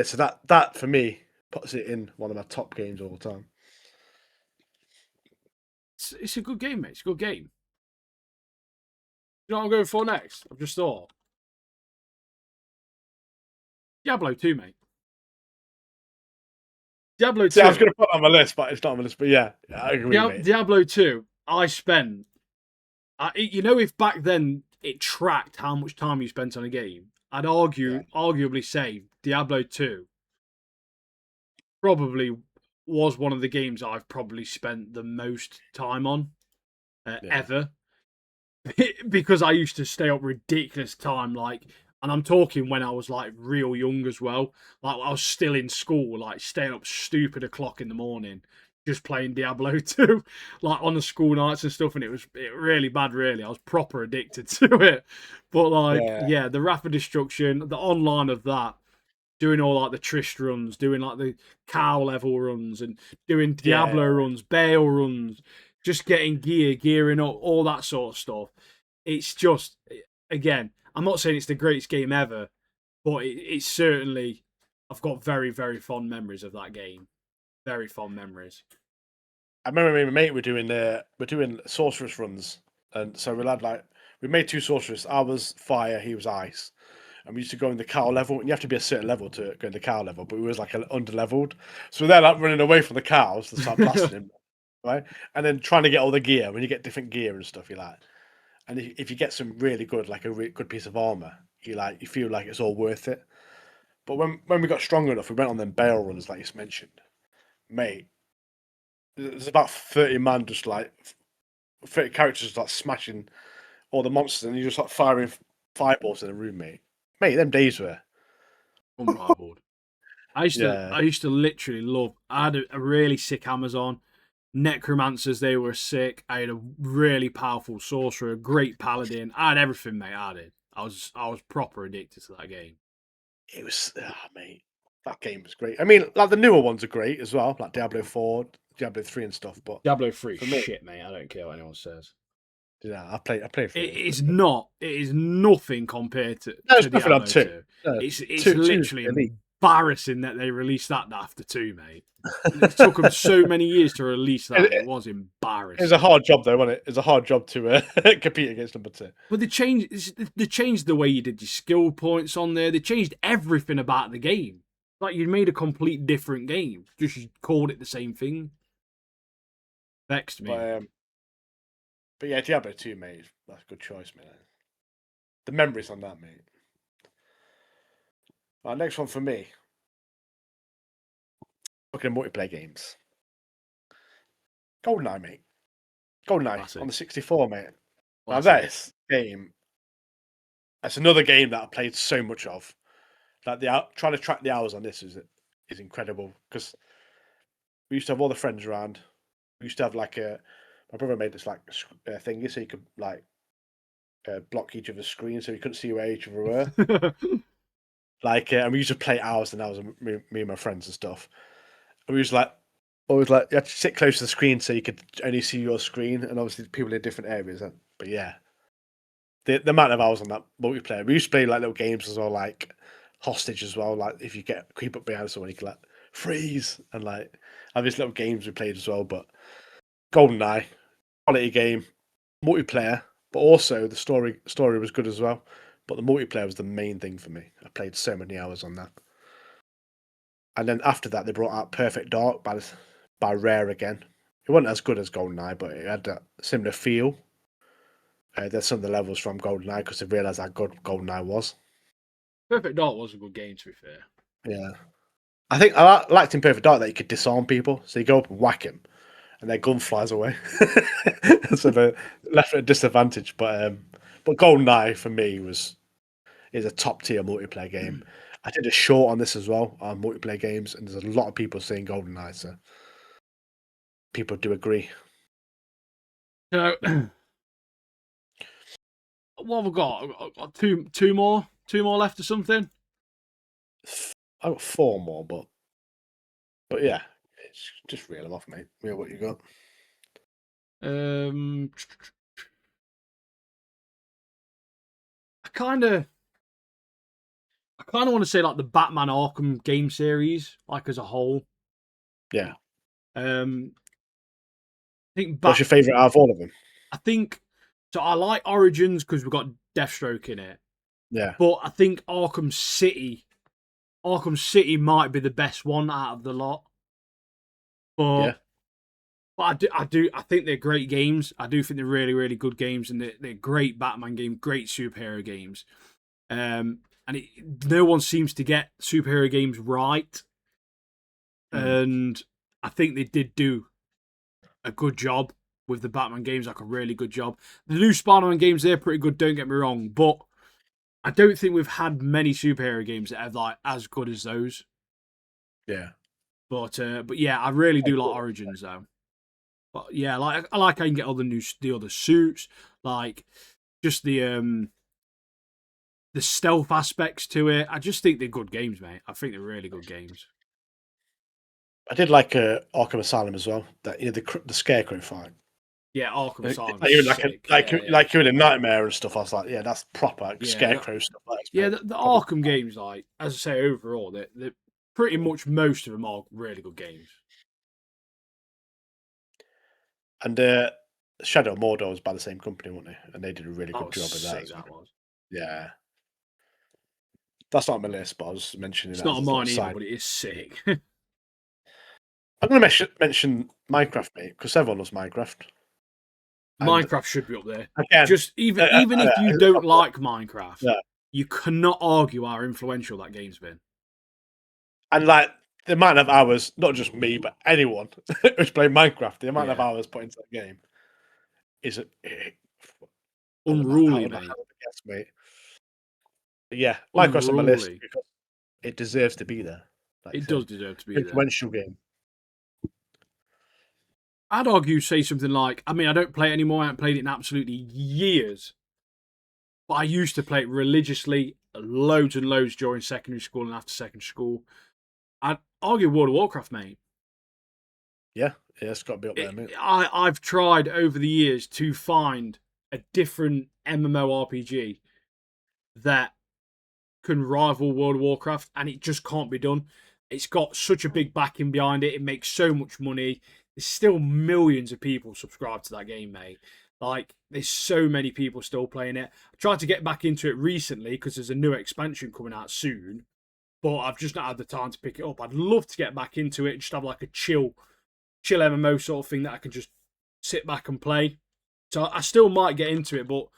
So that for me puts it in one of my top games all the time. It's a good game, mate. It's a good game. You know what I'm going for next? I've just thought. Diablo 2, mate. Diablo 2. See, I was going to put it on my list, but it's not on my list. But yeah, I agree, mate. Diablo 2, I spent... if back then it tracked how much time you spent on a game, I'd arguably say Diablo 2 probably was one of the games I've probably spent the most time on ever. Because I used to stay up ridiculous time, and I'm talking when I was like real young as well. Like I was still in school, like staying up stupid o'clock in the morning, just playing Diablo 2, like on the school nights and stuff. And it was really bad, really. I was proper addicted to it. But the Wrath of Destruction, the online of that, doing all like the Trist runs, doing like the cow level runs, and doing Diablo runs, Bale runs, just getting gearing up, all that sort of stuff. It's just, again, I'm not saying it's the greatest game ever, but it's certainly, I've got very, very fond memories of that game. Very fond memories. I remember me and my mate were doing sorceress runs, and so we made two sorcerers. I was fire, he was ice, and we used to go in the cow level, and you have to be a certain level to go in the cow level, but we was like under-leveled, so they're like running away from the cows to start blasting him, right? And then trying to get all the gear. When you get different gear and stuff, you like, and if you get some really good, like a really good piece of armor, you feel like it's all worth it. But when we got strong enough, we went on them barrel runs, like you mentioned, mate. There's about 30 man, just like 30 characters, just like smashing all the monsters, and you just like firing fireballs in the room, mate. Mate, them days were unrivaled. I used to literally love. I had a really sick Amazon. necromancers, they were sick. I had a really powerful sorcerer, a great paladin. I had everything, mate. I did. I was proper addicted to that game. It was, mate, that game was great. I mean, like the newer ones are great as well, like Diablo 4, Diablo 3 and stuff. But Diablo 3 for me, shit, mate. I don't care what anyone says. yeah, I played It 3. It was is pretty good. not. It is nothing compared No, to it's nothing on Diablo 2. 2. No, It's 2's literally elite. embarrassing that they released that after 2, mate. It took them so many years to release that. It It, was it was a embarrassing. hard job though, wasn't it? It was a hard job to compete against number 2. But they changed the way you did your skill points on there. They changed everything about the game. Like you made a complete different game. Just you called it the same thing. Vexed me. But yeah, Diablo 2, mate, that's a good choice, mate. The memories on that, mate. Right, next one for me. Looking at multiplayer games. GoldenEye, mate. GoldenEye on Classic. the 64, mate. Now Classic. this game, that's another game that I played so much of. Like trying to track the hours on this is incredible because we used to have all the friends around. We used to have like my brother made this like thingy so you could like block each other's screen so you couldn't see where each other were. Like, and we used to play hours and hours, me and my friends and stuff. And we was like, always like, you had to sit close to the screen so you could only see your screen, and obviously people in different areas. But yeah, the amount of hours on that multiplayer. We used to play like little games as well, like hostage as well. Like if you get creep up behind someone, you can like freeze and like have these little games we played as well. But GoldenEye, quality game, multiplayer, but also the story was good as well. But the multiplayer was the main thing for me. I played so many hours on that. And then after that, they brought out Perfect Dark by Rare again. It wasn't as good as GoldenEye, but it had that similar feel. There's some of the levels from GoldenEye because they realised how good GoldenEye was. Perfect Dark was a good game, to be fair. Yeah. I think I liked in Perfect Dark that you could disarm people. So you go up and whack him, and their gun flies away. So they're left at a disadvantage. But GoldenEye for me is a top tier multiplayer game. I did a short on this as well on multiplayer games, and there's a lot of people saying GoldenEye, so people do agree. So, what have we got? I've got two more left or something. I've got 4 more, but yeah, it's just reel them off, mate. Yeah, what you got? Um, I kind of want to say like the Batman Arkham game series, like as a whole. Yeah. Um, I think What's your favourite out of all of them? I think so. I like Origins because we've got Deathstroke in it, Yeah. but I think Arkham City might be the best one out of the lot. But Yeah. I think they're great games. I do think they're really, really good games, and they're great Batman games, great superhero games. And no one seems to get superhero games right, Mm. and I think they did do a good job with the Batman games, like a really good job. The new Spider-Man games, they're pretty good. Don't get me wrong, but I don't think we've had many superhero games that are like as good as those. Yeah. But yeah, I really do like Origins though. But yeah, like I like how you can get all the other suits, like just the stealth aspects to it. I just think they're good games, mate. I think they're really good games. I did like Arkham Asylum as well. That the scarecrow fight. Yeah, Arkham Like Asylum's you're sick. Yeah, yeah, like you're in a nightmare and stuff. I was like, yeah, that's proper like, yeah. scarecrow stuff. That is, Yeah, mate. the Proper. Arkham games, like as I say, overall, they're pretty much most of them are really good games. And Shadow of Mordor was by the same company, weren't they? And they did a really That good was job of that sick. as well. That was. Yeah. That's not on my list, but I was mentioning It's that not as on a little mine either, side. but it is sick. I'm going to mention Minecraft, mate, because everyone loves Minecraft. And Minecraft should be up there. again, Just even if you don't like Minecraft, yeah. you cannot argue how influential that game's been. And like the amount of hours, not just me, but anyone who's played Minecraft, the amount of Yeah, hours put into that game is I unruly, would mate. guess, mate. But yeah, Minecraft's on my list Unruly. because it deserves to be there. Like you It does said, deserve to be there. influential game. I'd argue say something like, I mean, I don't play it anymore. I haven't played it in absolutely years, but I used to play it religiously, loads and loads during secondary school and after secondary school. I'd argue World of Warcraft, mate. Yeah, yeah, it's got to be up there, mate. I've tried over the years to find a different MMORPG that can rival World of Warcraft, and it just can't be done. It's got such a big backing behind it. It makes so much money. There's still millions of people subscribed to that game, mate. Like, there's so many people still playing it. I tried to get back into it recently because there's a new expansion coming out soon, but I've just not had the time to pick it up. I'd love to get back into it and just have like a chill MMO sort of thing that I can just sit back and play. So I still might get into it, but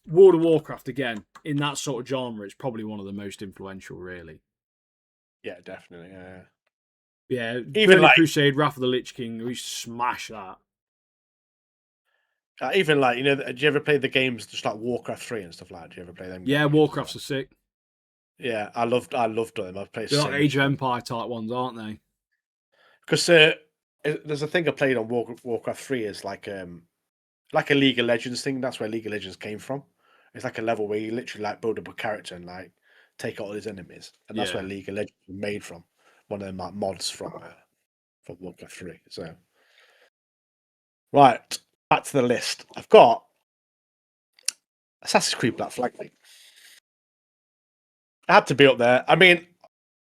World of Warcraft again in that sort of genre is probably one of the most influential, really. Yeah, definitely. Yeah. Yeah, Even Burning like, Crusade, Wrath of the Lich King, we smash that. even like, do you ever play the games just like Warcraft 3 and stuff like that? Do you ever play them Yeah, games as Warcraft's well? are sick. Yeah, I loved them. I've played They're so like much Age of of them. Empire type ones, aren't they? Because there's a thing I played on Warcraft 3 is like a League of Legends thing. That's where League of Legends came from. It's like a level where you literally like build up a character and like take out all his enemies, and that's where Yeah. League of Legends was made from. One of them like mods from Warcraft 3. So right, back to the list. I've got Assassin's Creed Black Flag. Mate. It had to be up there. I mean,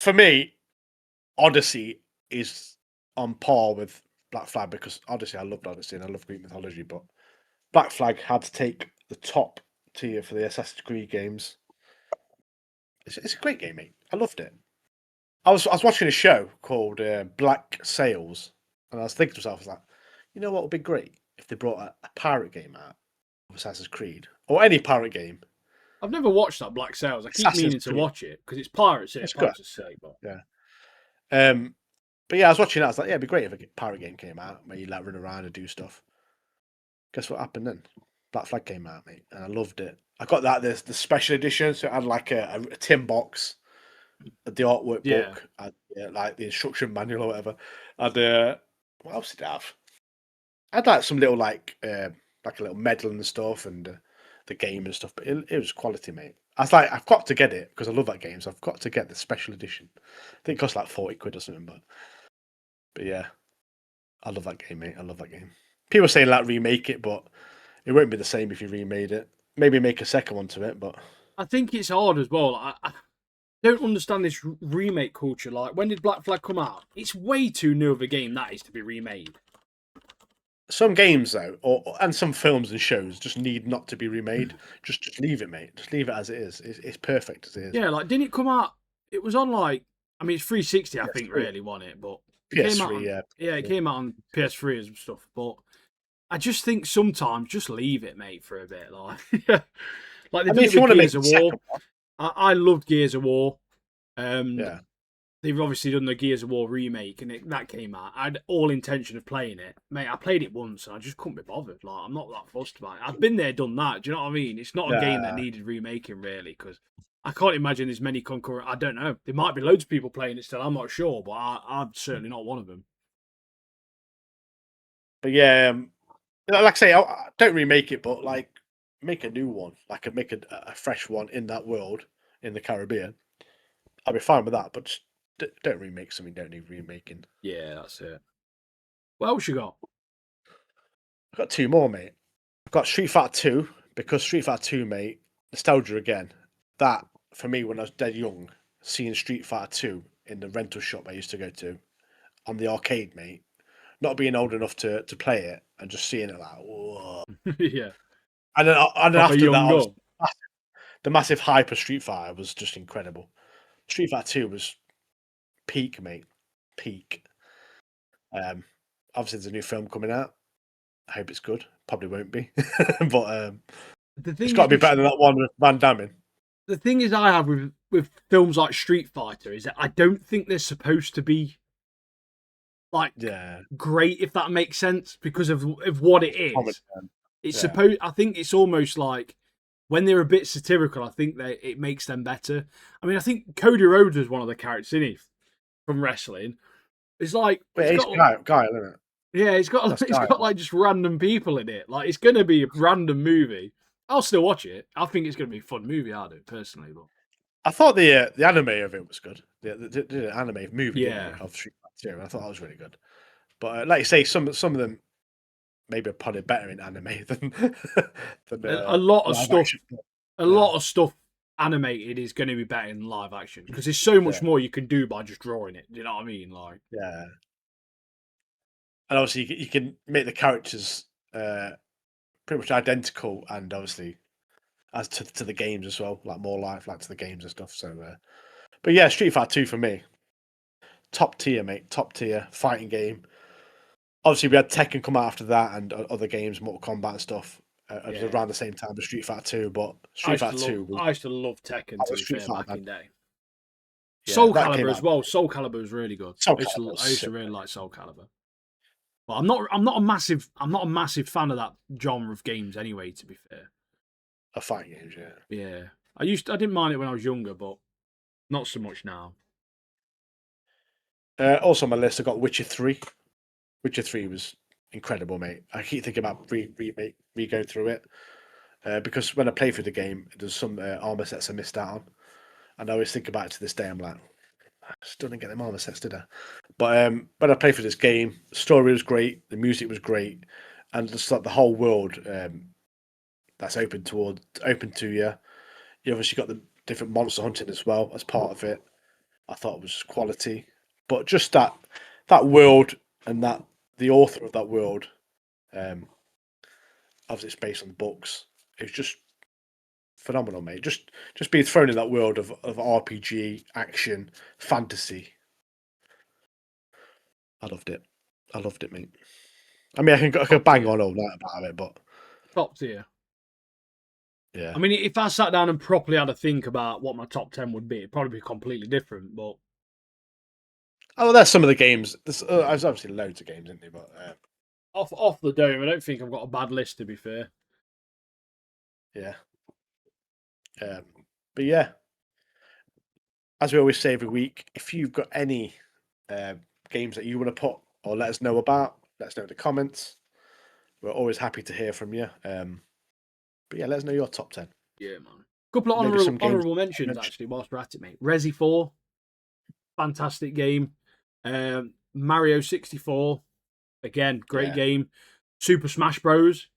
for me, Odyssey is on par with Black Flag because Odyssey, I loved Odyssey and I love Greek mythology, but Black Flag had to take the top tier for the Assassin's Creed games. It's a great game, mate. I loved it. I was watching a show called Black Sails, and I was thinking to myself, I was like, you know what would be great if they brought a pirate game out of Assassin's Creed or any pirate game. I've never watched that Black Sails. I keep Assassin's meaning to Creed. watch it because it's pirates here. It's good. Pirates are sick, but Yeah. But yeah, I was watching that. I was like, yeah, it'd be great if a pirate game came out where you like run around and do stuff. Guess what happened then? Black Flag came out, mate, and I loved it. I got that the special edition, so it had like a tin box, the artwork yeah. book, and like the instruction manual or whatever. And what else did it have? I had like some little like a little medal and stuff, and the game and stuff. But it was quality, mate. I was like, I've got to get it because I love that game. So I've got to get the special edition. I think it cost like 40 quid or something, but yeah, I love that game, mate. I love that game. People saying like remake it, but it won't be the same if you remade it. Maybe make a second one to it, but I think it's hard as well. I don't understand this remake culture. Like, when did Black Flag come out? It's way too new of a game that is to be remade. some games though, and some films and shows just need not to be remade. Just leave it, mate. Just leave it as it is. It's perfect as it is. Yeah, like, didn't it come out? It was on like, I mean, it's 360, I think, PS3, really, wasn't it? But it came out PS3, on, yeah. yeah, it came out on PS3 and stuff. But I just think sometimes just leave it, mate, for a bit. Like, like I they've mean, done it if you with want to make Gears a of War. second one, I loved Gears of War. yeah. They've obviously done the Gears of War remake, and that came out. I had all intention of playing it, mate. I played it once, and I just couldn't be bothered. Like, I'm not that fussed about it. I've been there, done that. Do you know what I mean? It's not a game that Yeah, needed remaking, really, because I can't imagine there's many concurrent. I don't know. There might be loads of people playing it still. I'm not sure, but I'm certainly not one of them. but yeah, like I say, I don't remake it, but like make a new one, like make a fresh one in that world in the Caribbean. I'll be fine with that, but just don't remake something you don't need remaking. Yeah, that's it. What else you got? I've got two more, mate. I've got Street Fighter 2, because Street Fighter 2, mate, nostalgia again. That, for me, when I was dead young, seeing Street Fighter 2 in the rental shop I used to go to on the arcade, mate, not being old enough to play it and just seeing it like, whoa. Yeah, And then proper after that, young gun. the massive hype of Street Fighter was just incredible. Street Fighter 2 was peak, mate. Peak. Um, Obviously, there's a new film coming out. I hope it's good. Probably won't be. But The it's thing got to is, be better than that one with Van Damme in. the thing is, I have with films like Street Fighter is that I don't think they're supposed to be like Yeah. great, if that makes sense, because of what it Comedy, is. man. It's Yeah. supposed. I think it's almost like when they're a bit satirical. I think it makes them better. I mean, I think Cody Rhodes was one of the characters in it from wrestling. It's like Wait, it's it's got Guile, isn't it? Yeah, it's got That's it's guy. got like just random people in it. Like it's gonna be a random movie. I'll still watch it. I think it's gonna be a fun movie. I do personally, but I thought the anime of it was good. The anime movie, didn't they, yeah, of Street Fighter 2? I thought that was really good. But like you say, some of them maybe are probably better in anime than a lot of live stuff, action. a Yeah, lot of stuff animated is going to be better in live action because there's so yeah, much more you can do by just drawing it. Do you know what I mean? Like, yeah. And obviously, you can make the characters pretty much identical, and obviously as to the games as well, like more lifelike to the games and stuff. So, but yeah, Street Fighter 2 for me, top tier, mate, top tier fighting game. Obviously, we had Tekken come out after that, and other games, Mortal Kombat and stuff, yeah, around the same time as Street Fighter 2. But Street Fighter 2 I used to love Tekken. that To was be Street fair, Fighter, back man. in day, Yeah, Soul that Calibur came as out. well. Soul Calibur was really good. Soul Calibur was I used to sick, really mate. like Soul Calibur. But I'm not a massive fan of that genre of games anyway. To be fair, A fighting games, yeah. yeah, I didn't mind it when I was younger, but not so much now. Also on my list, I got Witcher 3. Witcher 3 was incredible, mate. I keep thinking about re going through it because when I play through the game, there's some armor sets I missed out on, and I always think about it to this day. I'm like, I still didn't get them armor sets, did I? But when I played through this game, the story was great, the music was great, and just like the whole world that's open to you. You obviously got the different monster hunting as well as part of it. I thought it was quality, but just that world and that the author of that world, um, obviously it's based on the books. It's just phenomenal, mate. Just being thrown in that world of RPG, action, fantasy. I loved it. I loved it, mate. I mean, I could Top bang tier, on all night about it, but top tier. yeah. I mean, if I sat down and properly had to think about what my top 10 would be, it'd probably be completely different. But Oh, that's some of the games. There's obviously loads of games, isn't there? But off the dome, I don't think I've got a bad list, to be fair. yeah. Um, but yeah, as we always say every week, if you've got any uh, games that you want to put or let us know about, let us know in the comments. We're always happy to hear from you. But yeah, let us know your top 10. Yeah, man. Couple of Maybe some games honourable I mentions, mentioned. actually, whilst we're at it, mate. Resi 4, fantastic game. Mario 64, again, great Yeah. game. Super Smash Bros.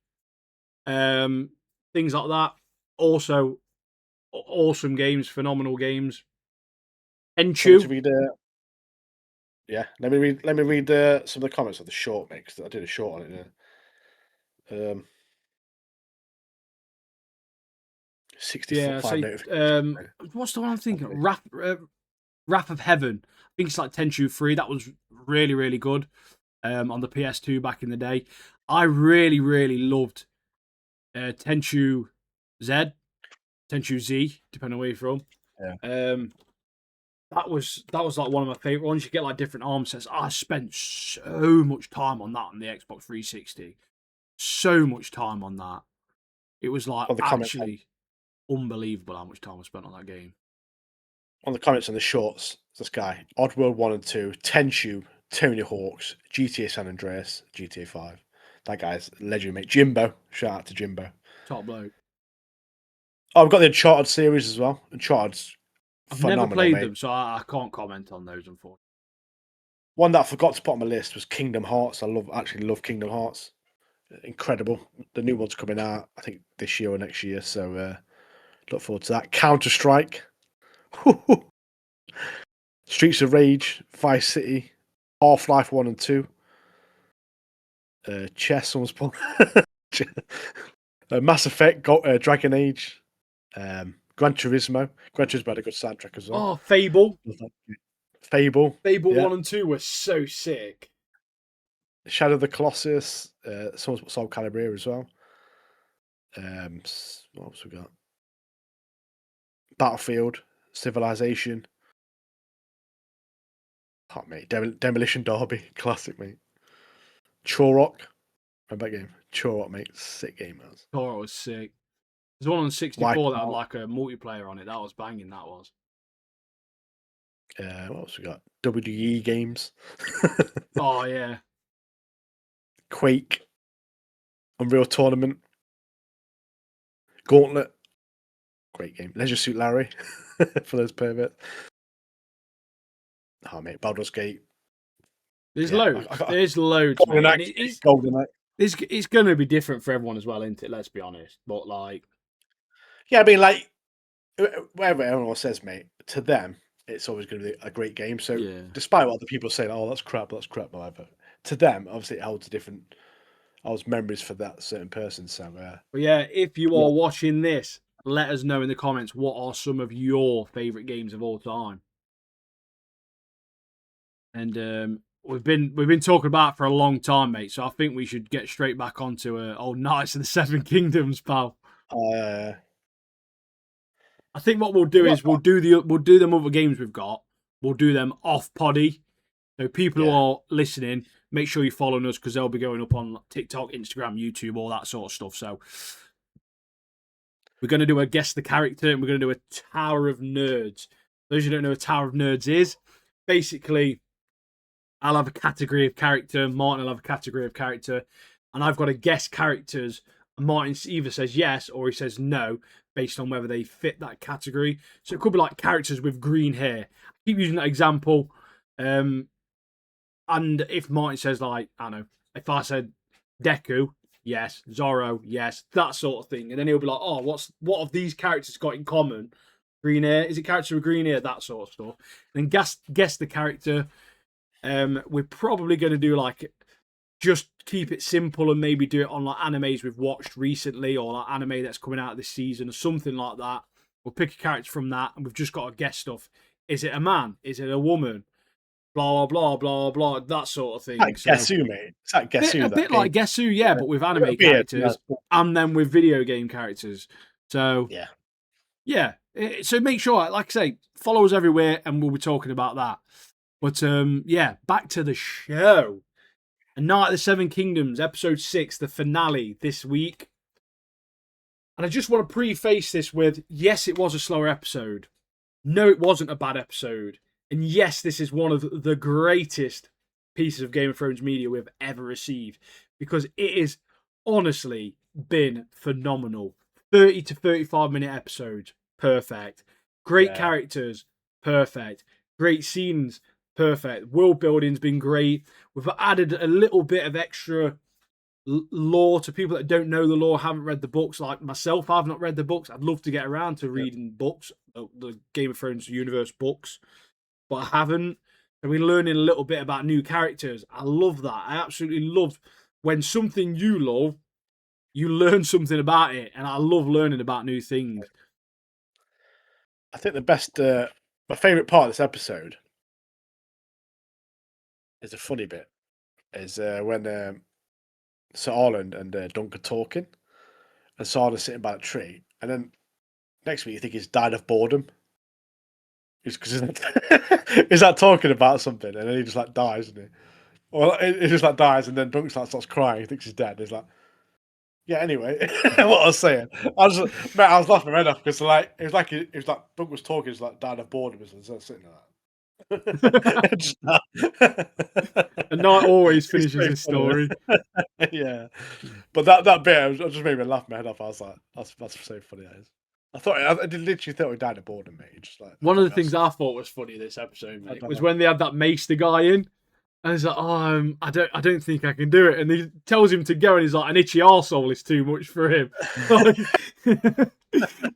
Um, things like that. Also, awesome games, phenomenal games. Do you want me to Enchu, read? Yeah. Let me read some of the comments of the short mix. I did a short on it. Yeah. yeah, 65 say, notifications. what's the one I'm thinking? Okay. Wrath of Heaven. I think it's like Tenchu 3. That was really, really good on the PS2 back in the day. I really, really loved Tenchu Z, Tenchu Z, depending on where you're from. Yeah. Um, that was like one of my favorite ones. You get like different arm sets. I spent so much time on that on the Xbox 360. So much time on that. It was like On the comments actually unbelievable how much time I spent on that game. on the comments on the shorts, this guy, Oddworld 1 and 2, Tenchu, Tony Hawk's, GTA San Andreas, GTA 5. That guy's legendary, mate. Jimbo. Shout out to Jimbo. Top bloke. Oh, I've got the Uncharted series as well. Uncharted's I've never phenomenal, played mate. them, so I can't comment on those, unfortunately. One that I forgot to put on my list was Kingdom Hearts. Actually love Kingdom Hearts. Incredible. The new one's coming out, I think, this year or next year. So look forward to that. Counter Strike, Streets of Rage, Vice City, Half Life 1 and 2, Chess, someone's put. Mass Effect, Dragon Age, Gran Turismo. Gran Turismo had a good soundtrack as well. Oh, Fable. Fable, Fable yeah. 1 and 2 were so sick. Shadow of the Colossus, someone's put Soul Calibur as well. What else we got? Battlefield, Civilization. Oh, mate, Demolition Derby, classic, mate. Chorok, remember that game? Chorok, mate, sick game, man. Toro was sick. There's one on Wipe 64 that had out. like a multiplayer on it. That was banging, that was. What else we got? WE games. Oh, yeah. Quake, Unreal Tournament, Gauntlet, great game. Leisure Suit Larry for those perverts. Oh mate, Baldur's Gate. There's Yeah, loads. There's loads, Golden mate. And Axe, Golden Axe. it's going to be different for everyone as well, isn't it? Let's be honest. But like, Yeah, I mean, like whatever everyone says, mate, to them it's always going to be a great game. So yeah. despite what other people say, oh that's crap, whatever. To them, obviously, it holds memories for that certain person. So But yeah, if you yeah. are watching this, let us know in the comments what are some of your favourite games of all time. And we've been talking about it for a long time, mate. So I think we should get straight back onto old Knights of the Seven Kingdoms, pal. I think what we'll do is we'll do them other games we've got. We'll do them off poddy. So people who are listening, make sure you're following us because they'll be going up on TikTok, Instagram, YouTube, all that sort of stuff. So we're going to do a guess the character and we're going to do a Tower of Nerds. Those who don't know what Tower of Nerds is, basically, I'll have a category of character, Martin will have a category of character, and I've got to guess characters. Martin either says yes or he says no based on whether they fit that category. So it could be like characters with green hair. I keep using that example. And if Martin says, like, I don't know, if I said Deku, yes, Zorro, yes, that sort of thing. And then he'll be like, oh, what have these characters got in common? Green hair? Is it character with green hair? That sort of stuff. And then guess the character. We're probably going to do like just keep it simple and maybe do it on like animes we've watched recently or like anime that's coming out this season or something like that. We'll pick a character from that and we've just got to guess stuff. Is it a man? Is it a woman? Blah blah blah blah blah, that sort of thing. Like Guess Who, mate. It's like Guess Who. A bit like Guess Who, yeah, but with anime characters and then with video game characters. So yeah. So make sure, like I say, follow us everywhere, and we'll be talking about that. But yeah, back to the show. A Night of the Seven Kingdoms, episode 6, the finale this week. And I just want to preface this with, yes, it was a slower episode. No, it wasn't a bad episode. And yes, this is one of the greatest pieces of Game of Thrones media we've ever received. Because it has honestly been phenomenal. 30 to 35 minute episodes, perfect. Great characters, perfect. Great scenes, perfect. World building's been great. We've added a little bit of extra lore to people that don't know the lore, haven't read the books. Like myself, I've not read the books. I'd love to get around to reading books, the Game of Thrones universe books, but I haven't. And we're learning a little bit about new characters. I love that. I absolutely love when something you love, you learn something about it, and I love learning about new things. I think the best, my favourite part of this episode is a funny bit. Is when Sir Arland and Dunk are talking, and Sir Arland's sitting by a tree, and then next week you think he's died of boredom. Because he's like talking about something, and then he just like dies, isn't he? Or he just like dies, and then Dunk starts crying. He thinks he's dead. He's like, yeah. Anyway, what I was saying, I was laughing my head off because it was like Dunk was talking, he's like died of boredom, and so sitting like that. And Knight always finishes his story. Yeah, but that bit just made me laugh my head off. I was like, that's so funny. That is. I literally thought he died of boredom, mate. Just like one of the things I thought was funny this episode, mate, was when they had that Maester guy in, and he's like, "Oh, I don't think I can do it," and he tells him to go, and he's like, "An itchy arsehole is too much for him."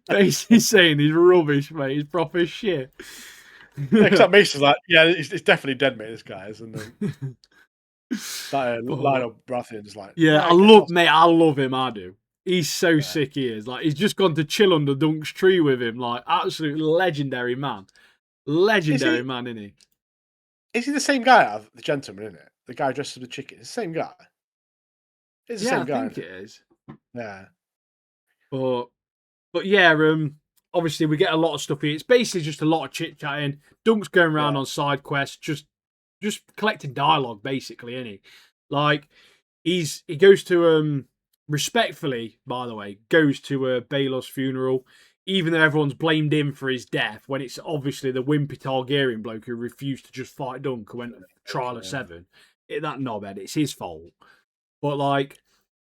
Basically saying he's rubbish, mate. He's proper shit. That Maester's like, yeah, it's definitely dead, mate. This guy is, and then that Lionel Baratheon's like, yeah, I love him. I do. He's so sick. He is like he's just gone to chill under Dunk's tree with him. Like absolute legendary man, man, isn't he? Is he the same guy out of The Gentleman? Isn't it? The guy dressed as a chicken. It's the same guy. It's the same guy. I think it is. Yeah, but yeah. Obviously we get a lot of stuff here. It's basically just a lot of chit chatting. Dunk's going around on side quests, just collecting dialogue, basically, isn't he? Like he goes to respectfully, by the way, goes to Baelor's funeral, even though everyone's blamed him for his death, when it's obviously the wimpy Targaryen bloke who refused to just fight Dunk, who went trial of 7. That knobhead, it's his fault. but like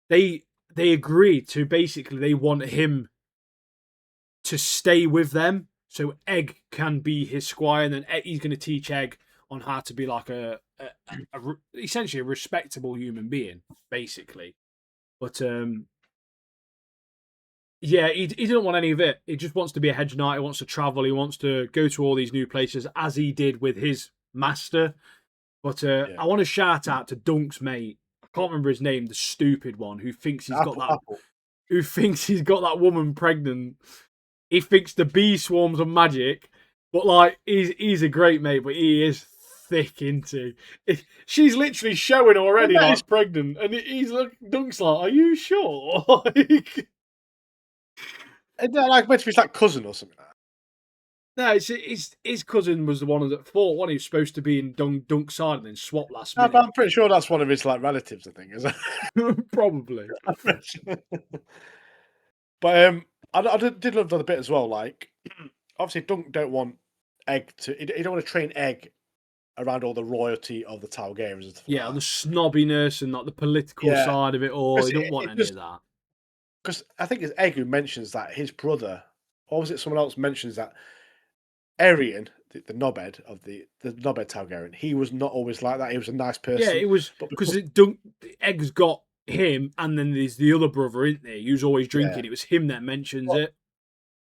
they agreed to basically they want him to stay with them, so Egg can be his squire, and then he's going to teach Egg on how to be like essentially a respectable human being, basically. But yeah, he didn't want any of it. He just wants to be a hedge knight. He wants to travel. He wants to go to all these new places, as he did with his master. But Yeah. I want to shout out to Dunk's mate. I can't remember his name, the stupid one who thinks he's got that. Apple. Who thinks he's got that woman pregnant? He thinks the bee swarms are magic, but like he's a great mate, but he is thick into. She's literally showing already like pregnant, and he's like Dunk's like, "Are you sure?" Like, Isn't that like meant to be like cousin or something? no, it's his cousin was the one that fought one. He was supposed to be in Dunk's side and then swapped last No, but minute. I'm pretty sure that's one of his like relatives. I think is it? Probably. But I did love the other bit as well. Like, obviously, Dunk don't want Egg to. He don't want to train Egg around all the royalty of the Targaryens and stuff like Yeah, that. the snobbiness and like the political Yeah, side of it all. He don't want any of that. because I think it's Egg who mentions that his brother, or was it someone else mentions that Aerion, the knobhead of the knobhead Targaryen, he was not always like that. He was a nice Yeah, person. it was but because Egg's got him, and then there's the other brother, isn't there? Who's always drinking. Yeah. It was him that mentions it.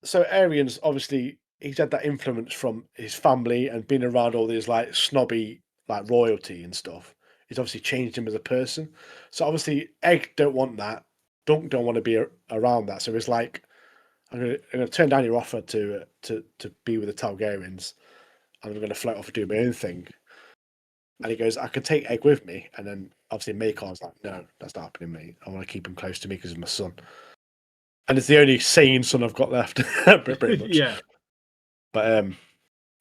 So Aerion's obviously he's had that influence from his family and being around all these like snobby like royalty and stuff. It's obviously changed him as a person. So obviously Egg don't want that. Dunk don't want to be around that. So it's like I'm gonna turn down your offer to be with the Targaryens, and I'm gonna float off and do my own thing. And he goes, I can take Egg with me. And then obviously Maekon's like, no, that's not happening, mate. I want to keep him close to me because he's my son. And it's the only sane son I've got left, pretty much. Yeah. But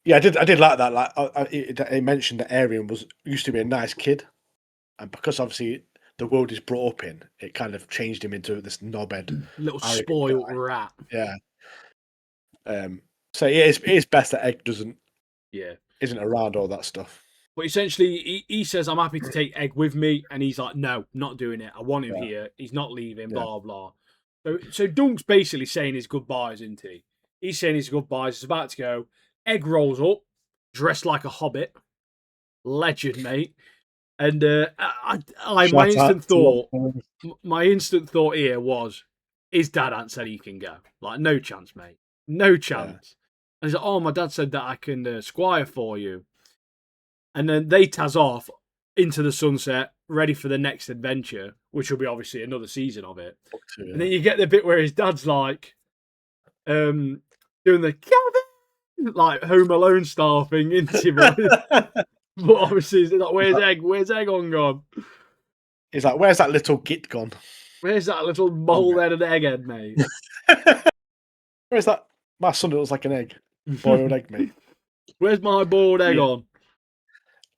yeah, I did like that. Like it mentioned that Aerion used to be a nice kid, and because obviously the world he's brought up in, it kind of changed him into this knobhead, Little arrogant spoiled guy. rat. Yeah. So yeah, it is best that Egg Yeah. isn't around all that stuff. But essentially, he says, I'm happy to take Egg with me. And he's like, no, not doing it. I want him Yeah. here. He's not leaving, Yeah. blah, blah. So Dunk's basically saying his goodbyes, isn't he? He's saying his goodbyes. He's about to go. Egg rolls up, dressed like a hobbit. Legend, mate. And my instant thought here was, his dad hadn't said he can go. Like, no chance, mate. No chance. And he's like, oh, my dad said that I can squire for you. And then they taz off into the sunset, ready for the next adventure, which will be obviously another season of it. And then you get the bit where his dad's like, doing the Kevin, like Home Alone style thing, isn't he? But obviously, it's like, where's Egg? Where's Egg on gone? He's like, where's that little git gone? Where's that little bald-headed egghead, mate? Where's that? My son looks like an egg. Boiled egg, mate. Where's my boiled egg on?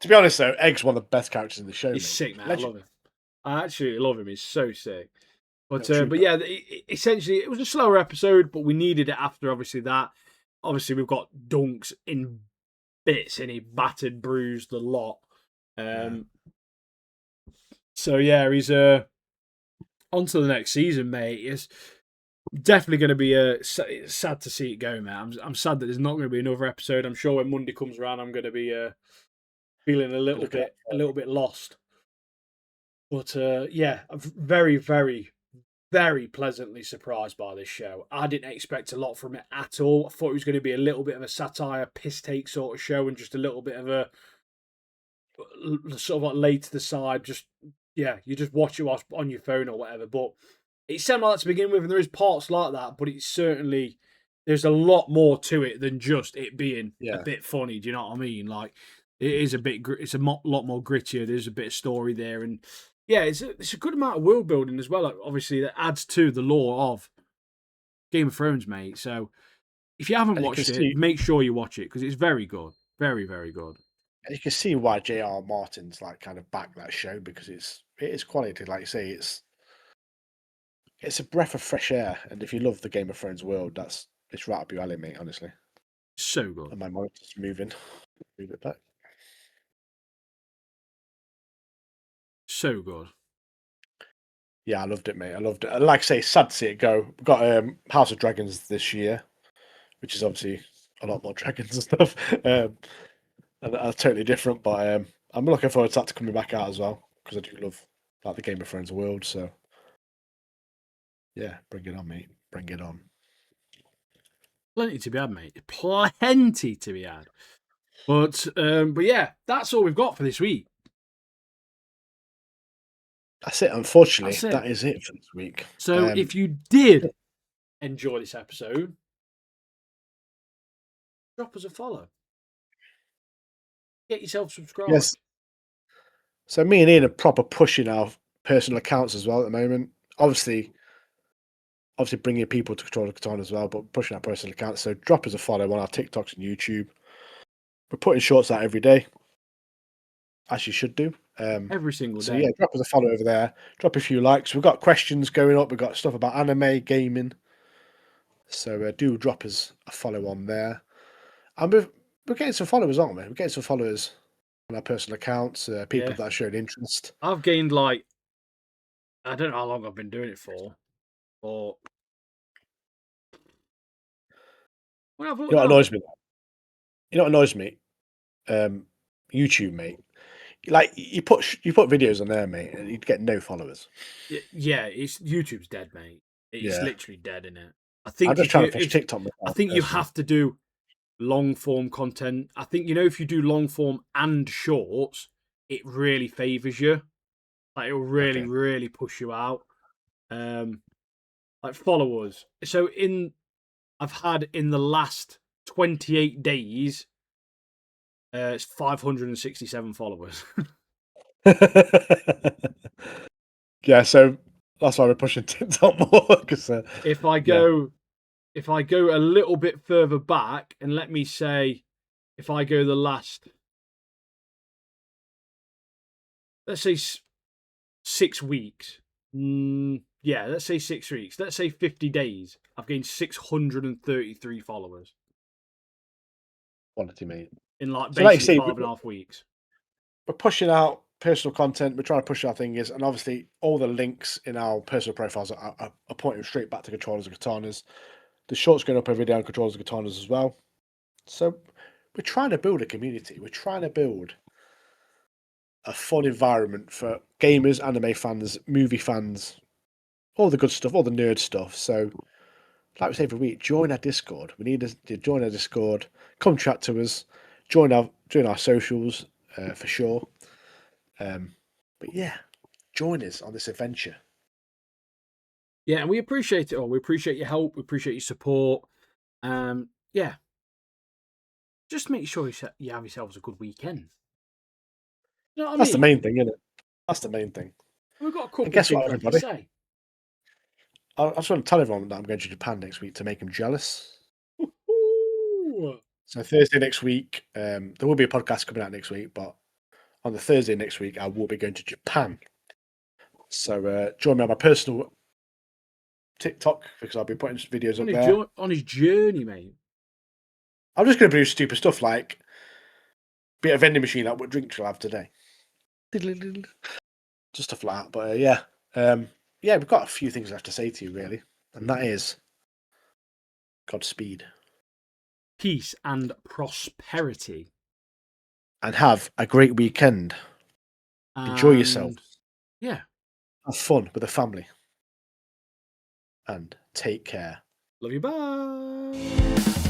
To be honest, though, Egg's one of the best characters in the show. He's sick, man. I love him. I absolutely love him. He's so sick. But but yeah, essentially, it was a slower episode, but we needed it after obviously that. Obviously, we've got Dunks in bits, and he battered, bruised a lot. So yeah, he's on to the next season, mate. It's definitely going to be sad to see it go, man. I'm sad that there's not going to be another episode. I'm sure when Monday comes around, I'm going to be feeling a little bit lost. But yeah, I'm very, very, very pleasantly surprised by this show. I didn't expect a lot from it at all. I thought it was going to be a little bit of a satire, piss take sort of show, and just a little bit of a sort of like laid to the side. Just yeah, you just watch it whilst on your phone or whatever. But it sounded like that to begin with, and there is parts like that. But it's certainly there's a lot more to it than just it being a bit funny. Do you know what I mean? Like it is a bit. It's a lot more grittier. There's a bit of story there, and yeah, it's a good amount of world building as well. Like, obviously, that adds to the lore of Game of Thrones, mate. So if you haven't watched it, make sure you watch it because it's very good, very, very good. And you can see why J.R. Martin's like kind of backed that show because it is quality. Like you say, it's a breath of fresh air. And if you love the Game of Thrones world, it's right up your alley, mate. Honestly, so good. And my monitor's moving. Move it back. So good. Yeah, I loved it, mate. I loved it. And like I say, sad to see it go. We've got House of Dragons this year, which is obviously a lot more dragons and stuff. And totally different, but I'm looking forward to that to coming back out as well because I do love like the Game of Thrones world. So yeah, bring it on, mate. Bring it on. Plenty to be had, mate. Plenty to be had. But yeah, that's all we've got for this week. That's it. Unfortunately, That's it. that is it for this week. So if you did enjoy this episode, drop us a follow. Get yourself subscribed. Yes. So me and Ian are proper pushing our personal accounts as well at the moment. Obviously bringing people to Control the Catan as well, but pushing our personal accounts. So drop us a follow on our TikToks and YouTube. We're putting shorts out every day, as you should do. Every single day. So yeah, drop us a follow over there. Drop a few likes. We've got questions going up. We've got stuff about anime, gaming. So do drop us a follow on there. And we're getting some followers, aren't we? We're getting some followers on our personal accounts. People Yeah. that are showing interest. I've gained like, I don't know how long I've been doing it for, but well, I've You know what annoys me? You know what annoys me? YouTube, mate. Like you put videos on there, mate, and you'd get no followers. Yeah, it's YouTube's dead, mate. It's Yeah. literally dead, isn't it? I I'm think just if trying you, to push TikTok. I think you have to do long form content. I think if you do long form and shorts, it really favors you. Like it'll really, Okay. really push you out. Like followers. So I've had in the last 28 days, it's 567 followers. Yeah, so that's why we're pushing TikTok more because if I go a little bit further back, and let me say, if I go the last, let's say 6 weeks. Yeah, let's say 6 weeks. Let's say 50 days. I've gained 633 followers quality, mate. in like So like you basically say, 5.5 weeks. we're pushing out personal content. We're trying to push our things, and obviously all the links in our personal profiles are pointing straight back to Controllers and Katanas. The shorts going up every day on Controllers and Katanas as well. So we're trying to build a community. We're trying to build a fun environment for gamers, anime fans, movie fans, all the good stuff, all the nerd stuff. So, like we say every week, join our Discord. We need to join our Discord. Come chat to us. Join our socials for sure. But yeah, join us on this adventure. Yeah, and we appreciate it all. We appreciate your help. We appreciate your support. Yeah. Just make sure you have yourselves a good weekend. You know what I That's the mean? main thing, isn't it? That's the main thing. We've got a couple And of guess what, things left to everybody? say. I just want to tell everyone that I'm going to Japan next week to make them jealous. Ooh. So Thursday next week, there will be a podcast coming out next week, but on the Thursday next week, I will be going to Japan. So join me on my personal TikTok because I'll be putting videos up there. On his journey, mate. I'm just going to do stupid stuff like be a vending machine like what drinks you'll have today. Just stuff like that. But yeah, we've got a few things left to say to you, really. And that is Godspeed. Peace and prosperity. And have a great weekend. Enjoy yourself. Yeah. Have fun with the family. And take care. Love you. Bye.